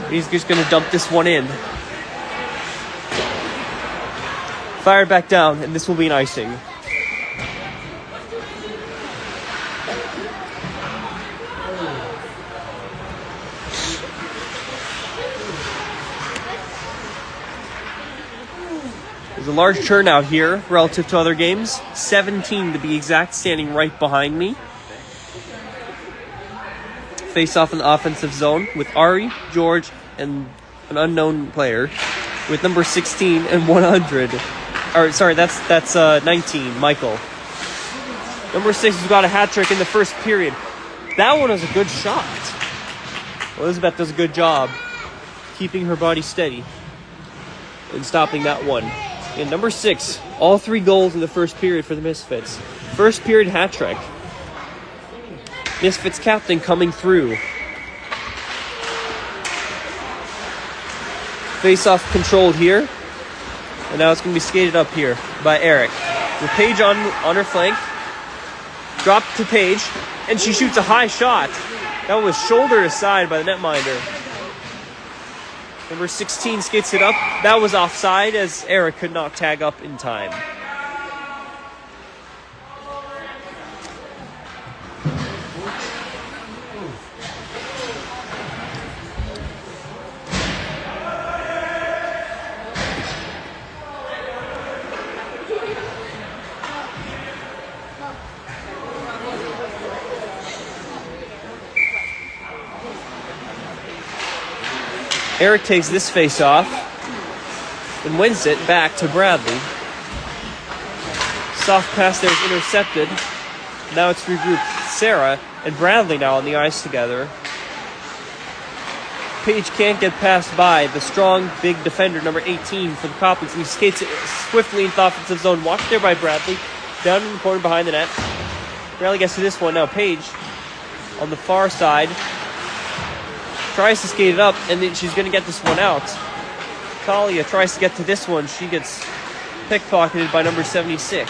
He's just going to dump this one in. Fire back down, and this will be an icing. There's a large turnout here relative to other games. 17 to be exact, standing right behind me. Face off in the offensive zone with Ari, George, and an unknown player with number 16 and 100. Or sorry, that's 19, Michael. Number 6 has got a hat trick in the first period. That one was a good shot. Elizabeth does a good job keeping her body steady and stopping that one. And number 6, all 3 goals in the first period for the Misfits. First period hat trick. Misfits captain coming through. Face-off controlled here. And now it's going to be skated up here by Eric. With Paige on her flank. Drop to Paige. And she shoots a high shot. That was shouldered aside by the netminder. Number 16 skates it up. That was offside as Eric could not tag up in time. Eric takes this face off and wins it back to Bradley. Soft pass there is intercepted. Now it's regrouped. Sarah and Bradley now on the ice together. Paige can't get passed by the strong, big defender, number 18 for the Coplans. He skates it swiftly into the offensive zone. Watched there by Bradley. Down in the corner behind the net. Bradley gets to this one. Now Paige on the far side. Tries to skate it up, and then she's going to get this one out. Talia tries to get to this one. She gets pickpocketed by number 76.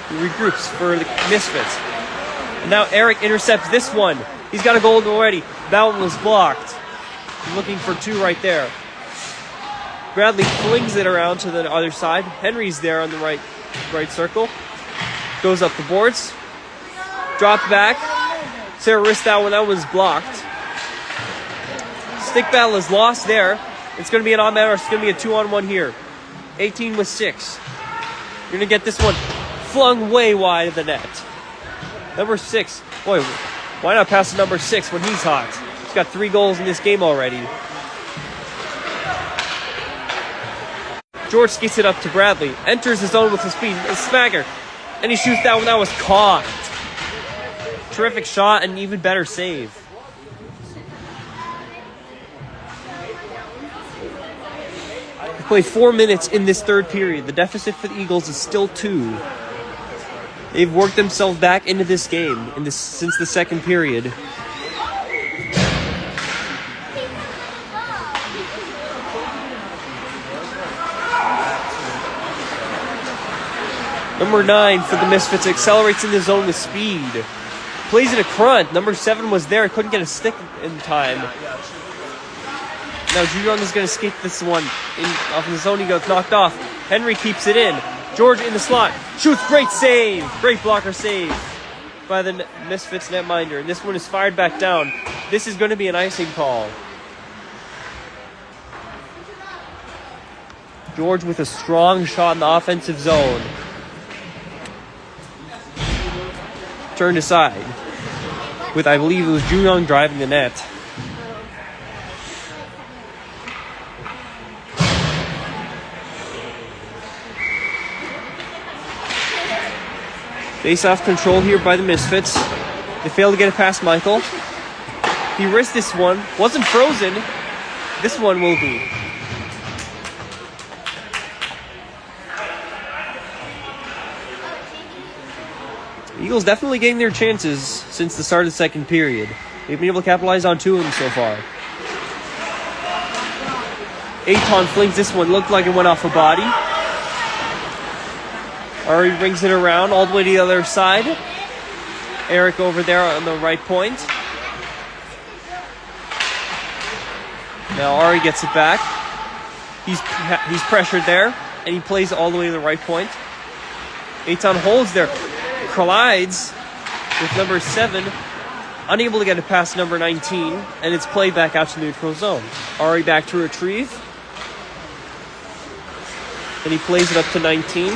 He regroups for the Misfits. And now Eric intercepts this one. He's got a goal already. That one was blocked. He's looking for 2 right there. Bradley flings it around to the other side. Henry's there on the right circle. Goes up the boards. Dropped back. Sarah risked that one. That was blocked. Stick battle is lost there. It's going to be an on-man, or it's going to be a 2-on-1 here. 18 with 6. You're going to get this one flung way wide of the net. Number 6. Boy, why not pass to number 6 when he's hot? He's got 3 goals in this game already. George skates it up to Bradley. Enters the zone with his speed. A smacker. And he shoots that one. That was caught. Terrific shot and even better save. Played 4 minutes in this third period. The deficit for the Eagles is still 2. They've worked themselves back into this game since the second period. Number 9 for the Misfits accelerates in the zone with speed. Plays it a front. Number 7 was there. Couldn't get a stick in time. Now Juyong is going to skate this one off in the zone. He gets knocked off. Henry keeps it in. George in the slot. Shoots. Great save. Great blocker save by the Misfits netminder. And this one is fired back down. This is going to be an icing call. George with a strong shot in the offensive zone. Turned aside. With, I believe it was Juyong driving the net. Face-off control here by the Misfits. They fail to get it past Michael. He risked this one. Wasn't frozen. This one will be. The Eagles definitely getting their chances since the start of the second period. They've been able to capitalize on 2 of them so far. Aton flings this one. Looked like it went off a body. Ari brings it around all the way to the other side. Eric over there on the right point. Now Ari gets it back. He's pressured there, and he plays all the way to the right point. Aton holds there. Collides with number 7. Unable to get it past number 19, and it's played back out to neutral zone. Ari back to retrieve. And he plays it up to 19.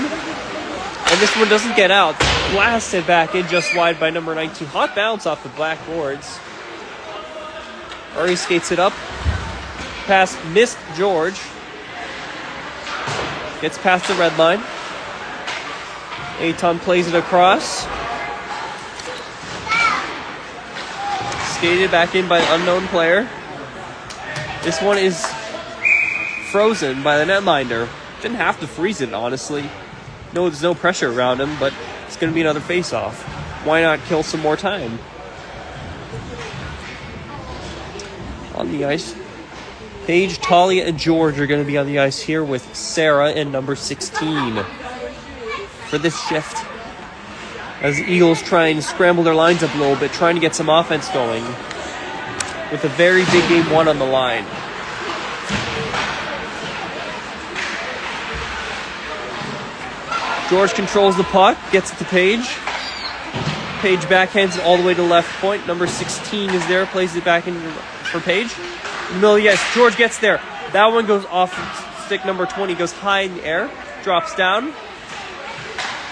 And this one doesn't get out. Blasted back in just wide by number 19. Hot bounce off the black boards. Ari skates it up. Past missed George. Gets past the red line. Aton plays it across. Skated back in by an unknown player. This one is frozen by the netminder. Didn't have to freeze it, honestly. No, there's no pressure around him, but it's going to be another face-off. Why not kill some more time? On the ice, Paige, Talia, and George are going to be on the ice here with Sarah and number 16 for this shift. As the Eagles try and scramble their lines up a little bit, trying to get some offense going with a very big game one on the line. George controls the puck, gets it to Paige. Paige backhands it all the way to left point. Number 16 is there, plays it back in for Paige. In the middle, yes, George gets there. That one goes off stick number 20, goes high in the air, drops down.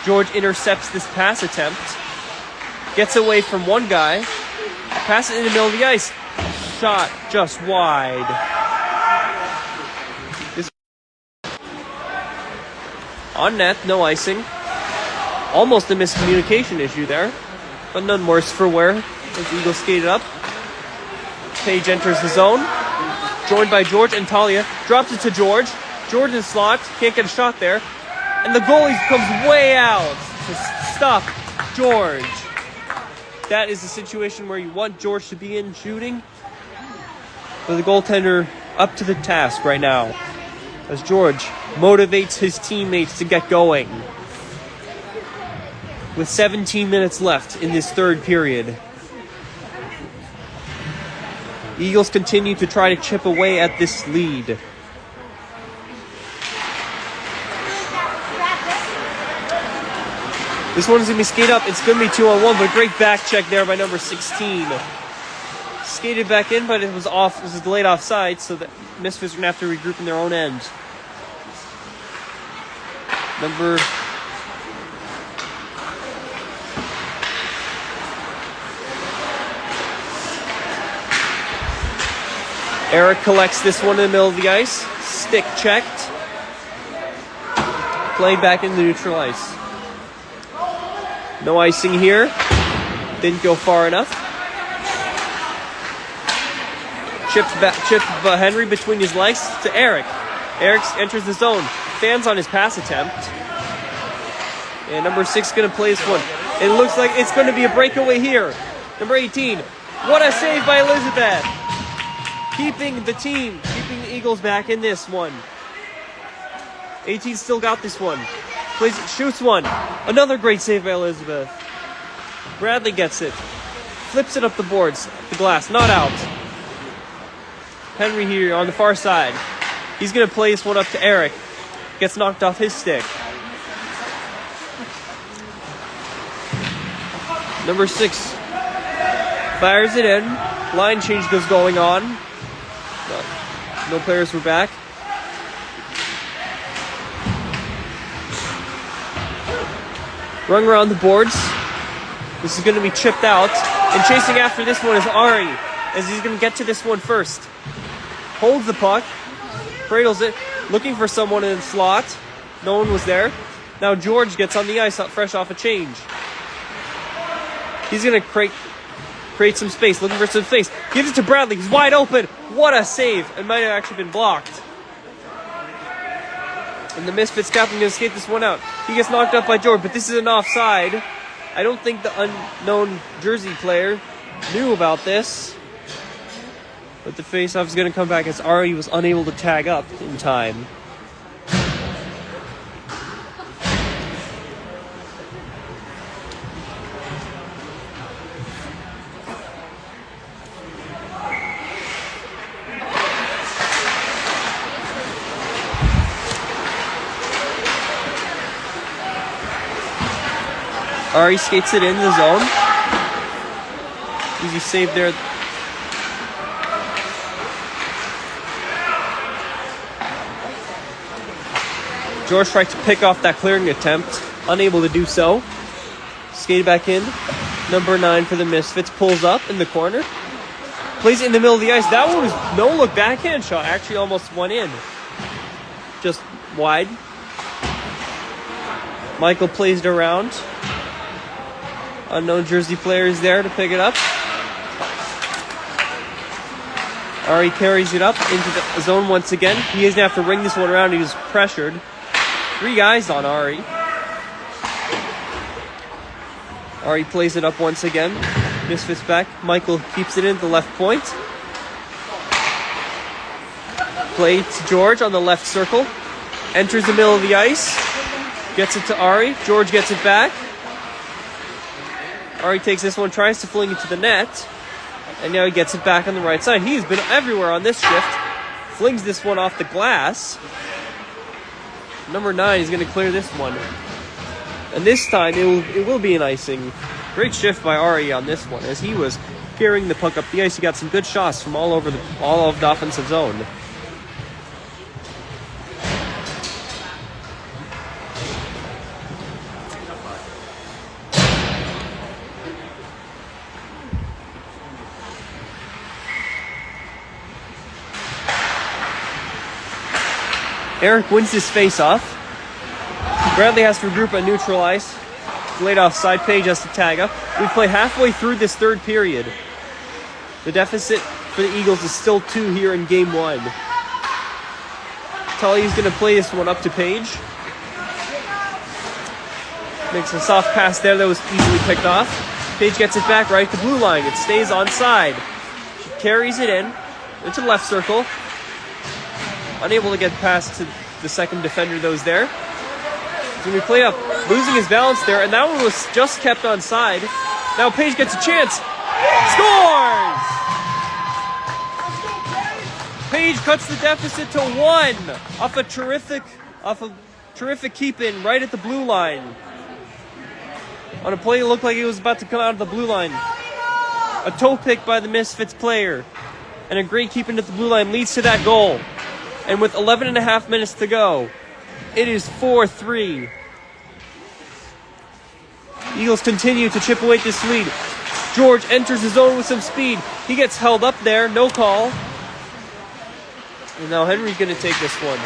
George intercepts this pass attempt, gets away from one guy, passes it in the middle of the ice. Shot just wide. On net, no icing. Almost a miscommunication issue there, but none worse for wear as the Eagles skated up. Paige enters the zone, joined by George and Talia. Drops it to George. George is slot, can't get a shot there. And the goalie comes way out to stop George. That is a situation where you want George to be in shooting, but the goaltender up to the task right now as George motivates his teammates to get going. With 17 minutes left in this third period, Eagles continue to try to chip away at this lead. This one's going to be skated up. It's going to be 2-on-1, but a great back check there by number 16. Skated back in, but it was off. It was a delayed offside, so the Misfits are going to have to regroup in their own end. Eric collects this one in the middle of the ice. Stick checked. Played back in the neutral ice. No icing here. Didn't go far enough. Chipped Henry between his legs to Eric. Eric enters the zone. Fans on his pass attempt. And number 6 going to play this one. It looks like it's going to be a breakaway here. Number 18. What a save by Elizabeth. Keeping the Eagles back in this one. 18 still got this one. Plays it, shoots one. Another great save by Elizabeth. Bradley gets it. Flips it up the boards. The glass, not out. Henry here on the far side. He's going to play this one up to Eric. Gets knocked off his stick. Number 6 fires it in. Line change goes going on. No players were back. Run around the boards. This is going to be chipped out. And chasing after this one is Ari, as he's going to get to this one first. Holds the puck. Cradles it. Looking for someone in the slot. No one was there. Now George gets on the ice fresh off a change. He's going to create some space. Looking for some space. Gives it to Bradley. He's wide open. What a save. It might have actually been blocked. And the Misfits captain going to skate this one out. He gets knocked up by George, but this is an offside. I don't think the unknown jersey player knew about this. But the faceoff is going to come back as Ari was unable to tag up in time. Ari skates it in the zone. Easy save there. George tried to pick off that clearing attempt. Unable to do so. Skated back in. Number 9 for the Misfits. Pulls up in the corner. Plays it in the middle of the ice. That one was no-look backhand shot. Actually almost went in. Just wide. Michael plays it around. Unknown jersey player is there to pick it up. Ari carries it up into the zone once again. He doesn't have to ring this one around. He was pressured. 3 guys on Ari. Ari plays it up once again. Misfits back. Michael keeps it in at the left point. Play to George on the left circle. Enters the middle of the ice. Gets it to Ari. George gets it back. Ari takes this one, tries to fling it to the net. And now he gets it back on the right side. He's been everywhere on this shift. Flings this one off the glass. Number 9 is going to clear this one. And this time it will be an icing. Great shift by Ari on this one. As he was carrying the puck up the ice, he got some good shots from all of the offensive zone. Eric wins this face-off. Bradley has to regroup on neutral ice. Laid off side. Page has to tag up. We play halfway through this third period. The deficit for the Eagles is still 2 here in game 1. Tully's going to play this one up to Page. Makes a soft pass there that was easily picked off. Page gets it back right at the blue line. It stays onside. She carries it in into the left circle. Unable to get past to the second defender that was there. So we play up, losing his balance there, and that one was just kept onside. Now Page gets a chance. Scores! Page cuts the deficit to 1 off a terrific keep-in right at the blue line. On a play that looked like it was about to come out of the blue line. A toe pick by the Misfits player. And a great keep-in at the blue line leads to that goal. And with 11 and a half minutes to go, it is 4-3. Eagles continue to chip away at this lead. George enters the zone with some speed. He gets held up there, no call. And now Henry's going to take this one.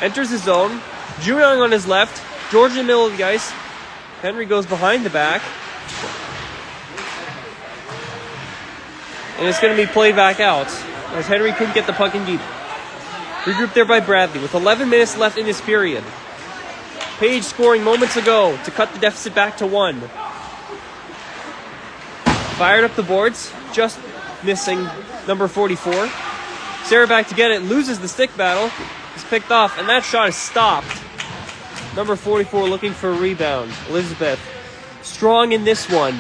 Enters the zone. Juyong on his left. George in the middle of the ice. Henry goes behind the back. And it's going to be played back out, as Henry couldn't get the puck in deep. Regrouped there by Bradley with 11 minutes left in this period. Page scoring moments ago to cut the deficit back to 1. Fired up the boards, just missing number 44. Sarah back to get it, loses the stick battle. It's picked off, and that shot is stopped. Number 44 looking for a rebound. Elizabeth strong in this one.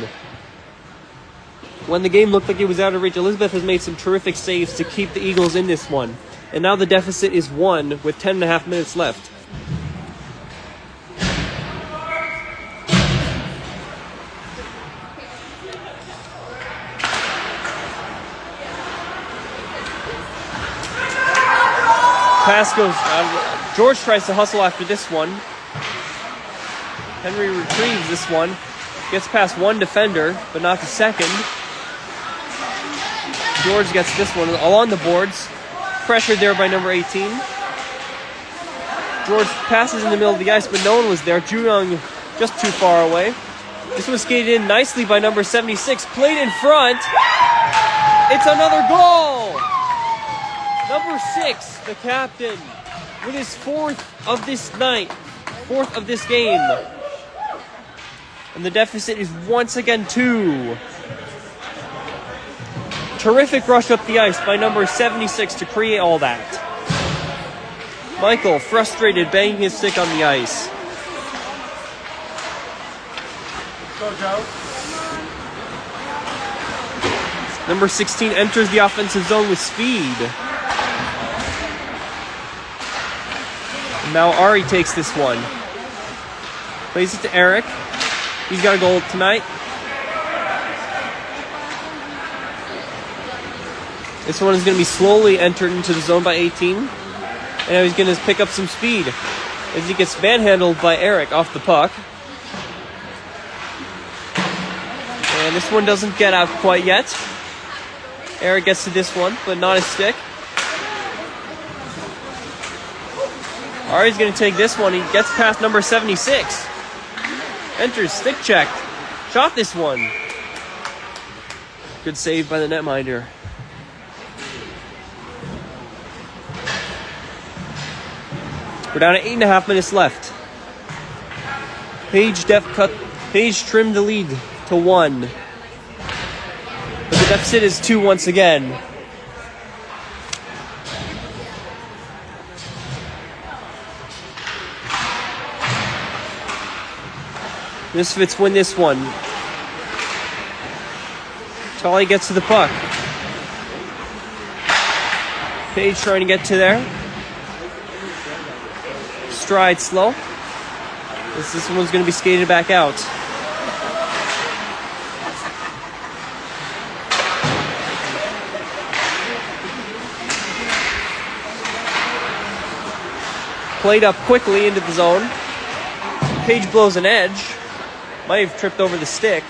When the game looked like it was out of reach, Elizabeth has made some terrific saves to keep the Eagles in this one. And now the deficit is 1 with 10 and a half minutes left. Pass goes. George tries to hustle after this one. Henry retrieves this one. Gets past 1 defender, but not the second. George gets this one along the boards. Pressured there by number 18. George passes in the middle of the ice, but no one was there. Juyong just too far away. This was skated in nicely by number 76. Played in front. It's another goal! Number 6, the captain, with his 4th of this night. 4th of this game. And the deficit is once again 2. Terrific rush up the ice by number 76 to create all that. Michael, frustrated, banging his stick on the ice. Go, Joe. Number 16 enters the offensive zone with speed. And now Ari takes this one. Plays it to Eric. He's got a goal tonight. This one is going to be slowly entered into the zone by 18. And now he's going to pick up some speed as he gets manhandled by Eric off the puck. And this one doesn't get out quite yet. Eric gets to this one, but not his stick. Ari's going to take this one. He gets past number 76. Enters, stick check. Shot this one. Good save by the netminder. We're down to 8.5 minutes left. Page trimmed the lead to 1. But the deficit is 2 once again. Misfits win this one. Tully gets to the puck. Page trying to get to there. Stride slow. This one's going to be skated back out. Played up quickly into the zone. Page blows an edge. Might have tripped over the stick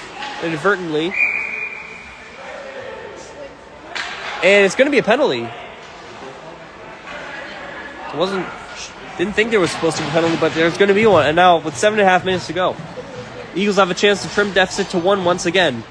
inadvertently. And it's going to be a penalty. Didn't think there was supposed to be a penalty, but there's going to be one. And now with 7.5 minutes to go, Eagles have a chance to trim deficit to 1 once again.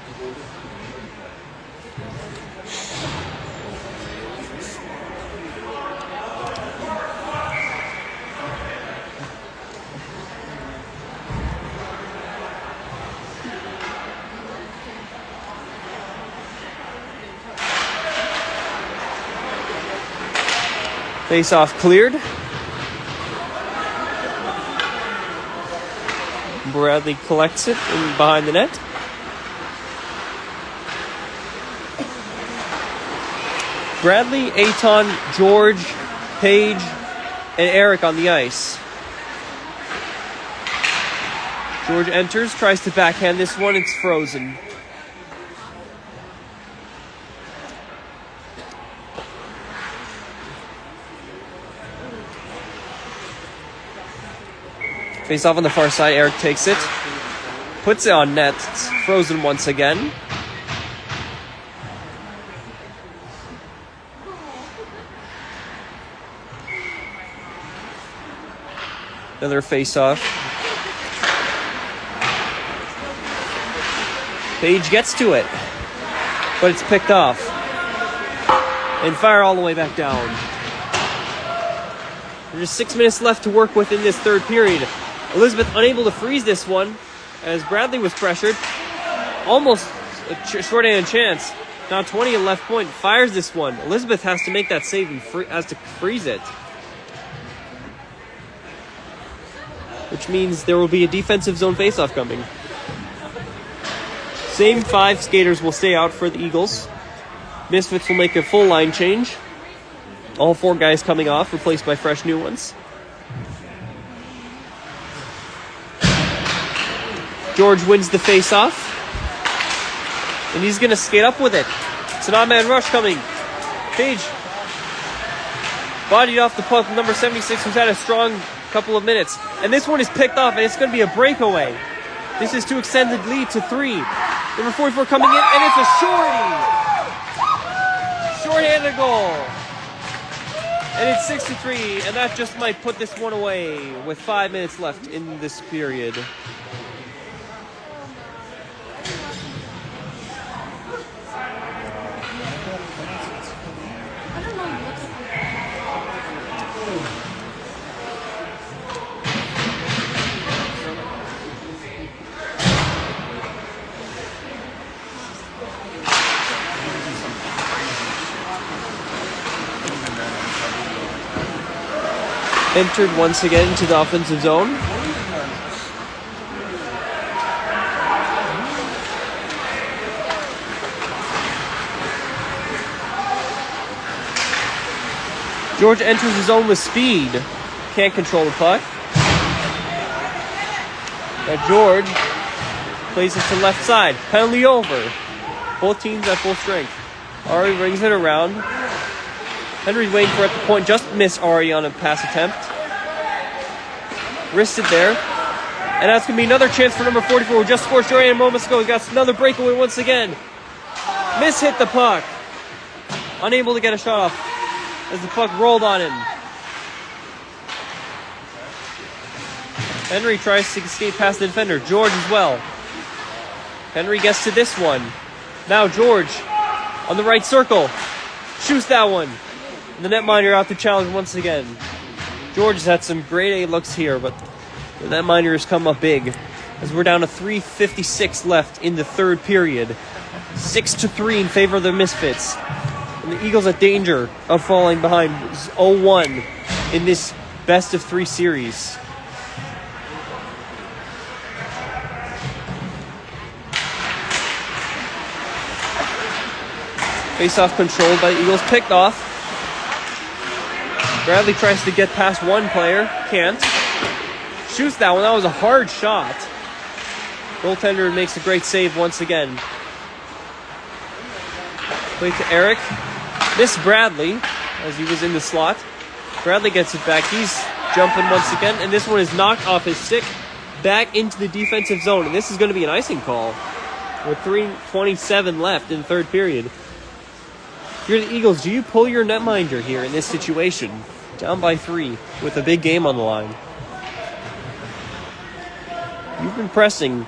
Face-off cleared. Bradley collects it behind the net. Bradley, Aton, George, Page, and Eric on the ice. George enters, tries to backhand this one. It's frozen. Face off on the far side, Eric takes it. Puts it on net. It's frozen once again. Another face off. Page gets to it, but it's picked off. And fire all the way back down. There's 6 minutes left to work with in this third period. Elizabeth unable to freeze this one as Bradley was pressured. Almost a short-handed chance. Now 20 and left point. Fires this one. Elizabeth has to make that save and has to freeze it. Which means there will be a defensive zone faceoff coming. Same 5 skaters will stay out for the Eagles. Misfits will make a full line change. All 4 guys coming off, replaced by fresh new ones. George wins the face-off. And he's going to skate up with it. It's an odd-man rush coming. Page bodied off the puck, number 76, who's had a strong couple of minutes. And this one is picked off, and it's going to be a breakaway. This is to extend the lead to 3. Number 44 coming in, and it's a shorty. Short-handed goal. And it's 6-3, and that just might put this one away with 5 minutes left in this period. Entered once again into the offensive zone. George enters the zone with speed. Can't control the puck. Now George plays it to left side. Penalty over. Both teams at full strength. Ari rings it around. Henry's waiting for it at the point. Just missed Ari on a pass attempt. Wristed there. And that's going to be another chance for number 44, who just scored a moments ago. He got another breakaway once again. Hit the puck. Unable to get a shot off as the puck rolled on him. Henry tries to skate past the defender. George as well. Henry gets to this one. Now George on the right circle. Shoots that one. And the netminder out to challenge once again. George has had some grade A looks here, but the netminders come up big as we're down to 3:56 left in the third period. 6-3 in favor of the Misfits. And the Eagles at danger of falling behind 0-1 in this best-of-3 series. Face-off controlled by the Eagles, picked off. Bradley tries to get past one player, can't. Shoots that one, that was a hard shot. Goaltender makes a great save once again. Play to Eric. Missed Bradley as he was in the slot. Bradley gets it back. He's jumping once again, and this one is knocked off his stick back into the defensive zone. And this is going to be an icing call with 3:27 left in the third period. If you're the Eagles, do you pull your netminder here in this situation? Down by 3 with a big game on the line. You've been pressing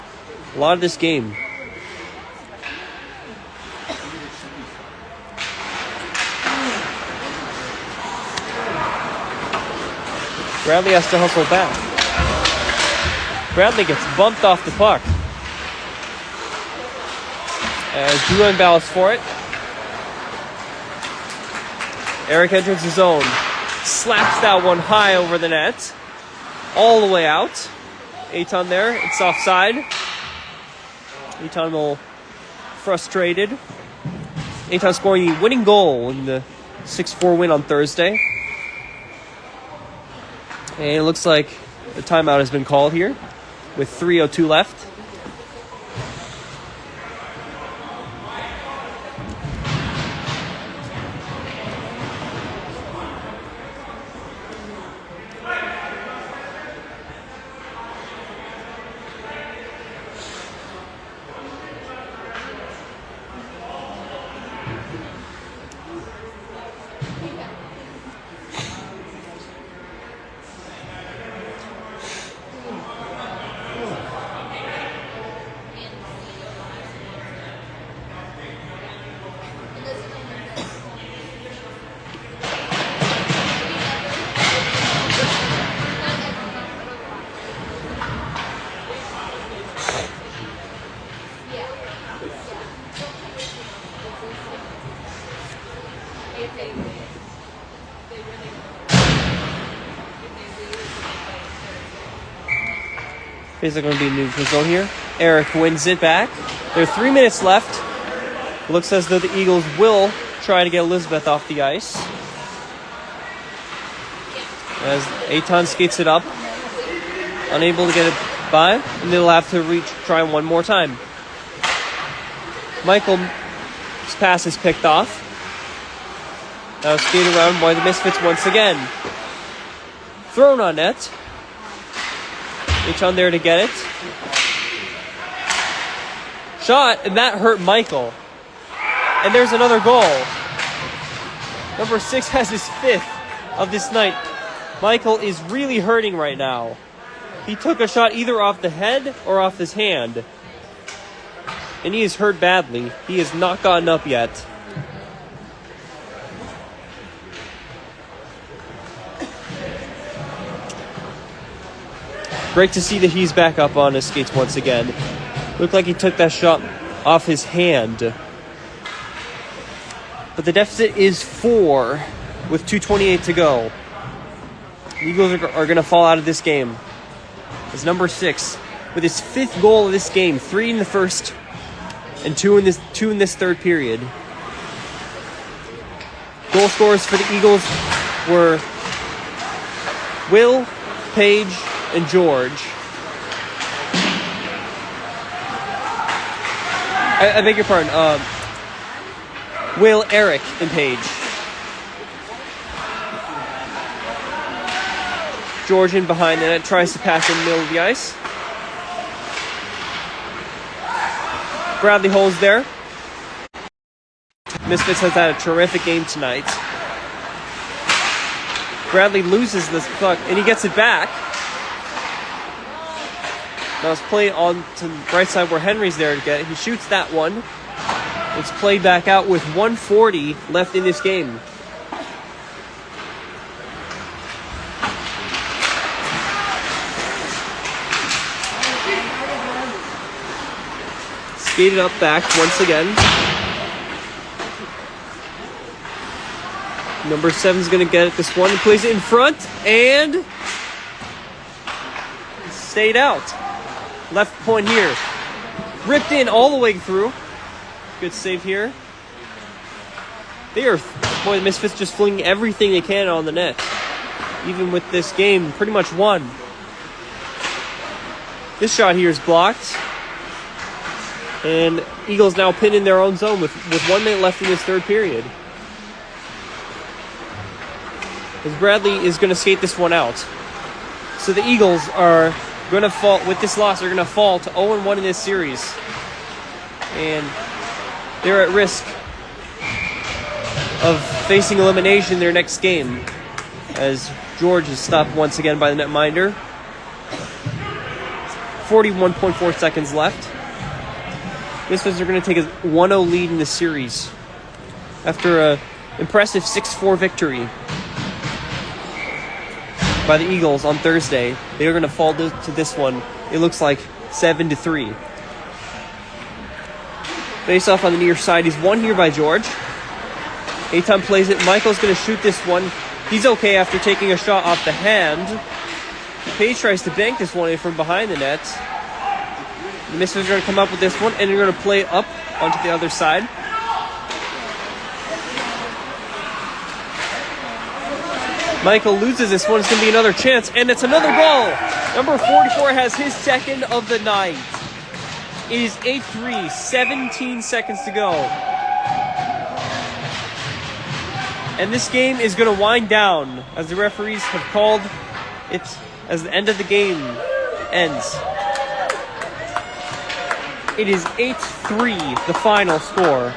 a lot of this game. Bradley has to hustle back. Bradley gets bumped off the puck. As Duran battles for it. Eric enters his zone. Slaps that one high over the net. All the way out. Eitan there. It's offside. Eitan will frustrated. Eitan scoring the winning goal in the 6-4 win on Thursday. And it looks like the timeout has been called here with 3:02 left. Is going to be a neutral zone here. Eric wins it back. There are 3 minutes left. Looks as though the Eagles will try to get Elizabeth off the ice. As Eitan skates it up. Unable to get it by. And they'll have to try one more time. Michael's pass is picked off. Now skated around by the Misfits once again. Thrown on net. Eitan there to get it. Shot, and that hurt Michael. And there's another goal. Number 6 has his 5th of this night. Michael is really hurting right now. He took a shot either off the head or off his hand. And he is hurt badly. He has not gotten up yet. Great to see that he's back up on his skates once again. Looked like he took that shot off his hand. But the deficit is 4 with 2:28 to go. The Eagles are going to fall out of this game. As number 6, with his 5th goal of this game, 3 in the first and 2 in this third period. Goal scorers for the Eagles were Will, Paige, and George. I beg your pardon. Will, Eric, and Paige. George in behind the net tries to pass in the middle of the ice. Bradley holds there. Misfits has had a terrific game tonight. Bradley loses this puck and he gets it back. Now it's played on to the right side where Henry's there to get it. He shoots that one. It's played back out with 1:40 left in this game. Skated up back once again. Number 7's going to get this one and plays it in front and stayed out. Left point here. Ripped in all the way through. Good save here. The Misfits just flinging everything they can on the net. Even with this game, pretty much won. This shot here is blocked. And Eagles now pinned in their own zone with 1 minute left in this third period. As Bradley is going to skate this one out. So the Eagles are going to fall, with this loss, they're going to fall to 0-1 in this series. And they're at risk of facing elimination in their next game. As George is stopped once again by the netminder. 41.4 seconds left. Misfits are going to take a 1-0 lead in the series after an impressive 6-4 victory by the Eagles on Thursday. They are going to fall to this one. It looks like 7-3. Face off on the near side. He's won here by George. Aton plays it. Michael's going to shoot this one. He's okay after taking a shot off the hand. Page tries to bank this one in from behind the net. The Misfits are going to come up with this one, and they're going to play it up onto the other side. Michael loses this one. It's going to be another chance, and it's another goal. Number 44 has his second of the night. It is 8-3, 17 seconds to go. And this game is going to wind down as the referees have called it as the end of the game ends. It is 8-3, the final score.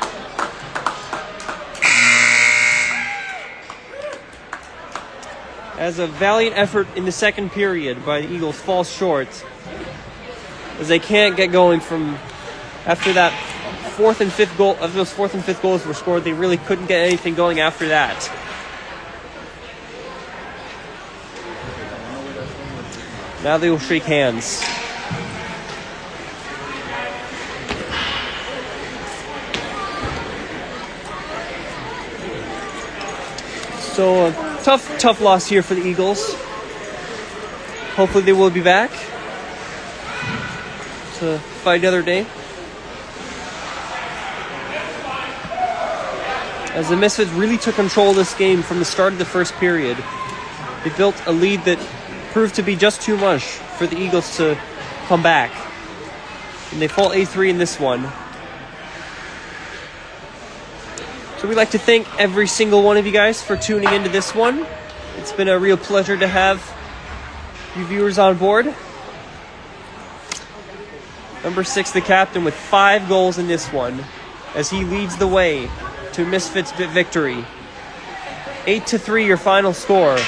As a valiant effort in the second period by the Eagles falls short, as they can't get going from after that fourth and fifth goal. Of those fourth and fifth goals were scored, they really couldn't get anything going after that. Now they will shake hands. So a tough loss here for the Eagles. Hopefully they will be back to fight another day. As the Misfits really took control of this game from the start of the first period. They built a lead that proved to be just too much for the Eagles to come back. And they fall 8-3 in this one. So we'd like to thank every single one of you guys for tuning into this one. It's been a real pleasure to have you viewers on board. Number 6, the captain, with 5 goals in this one, as he leads the way to Misfits victory. 8-3, your final score.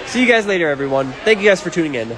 See you guys later, everyone. Thank you guys for tuning in.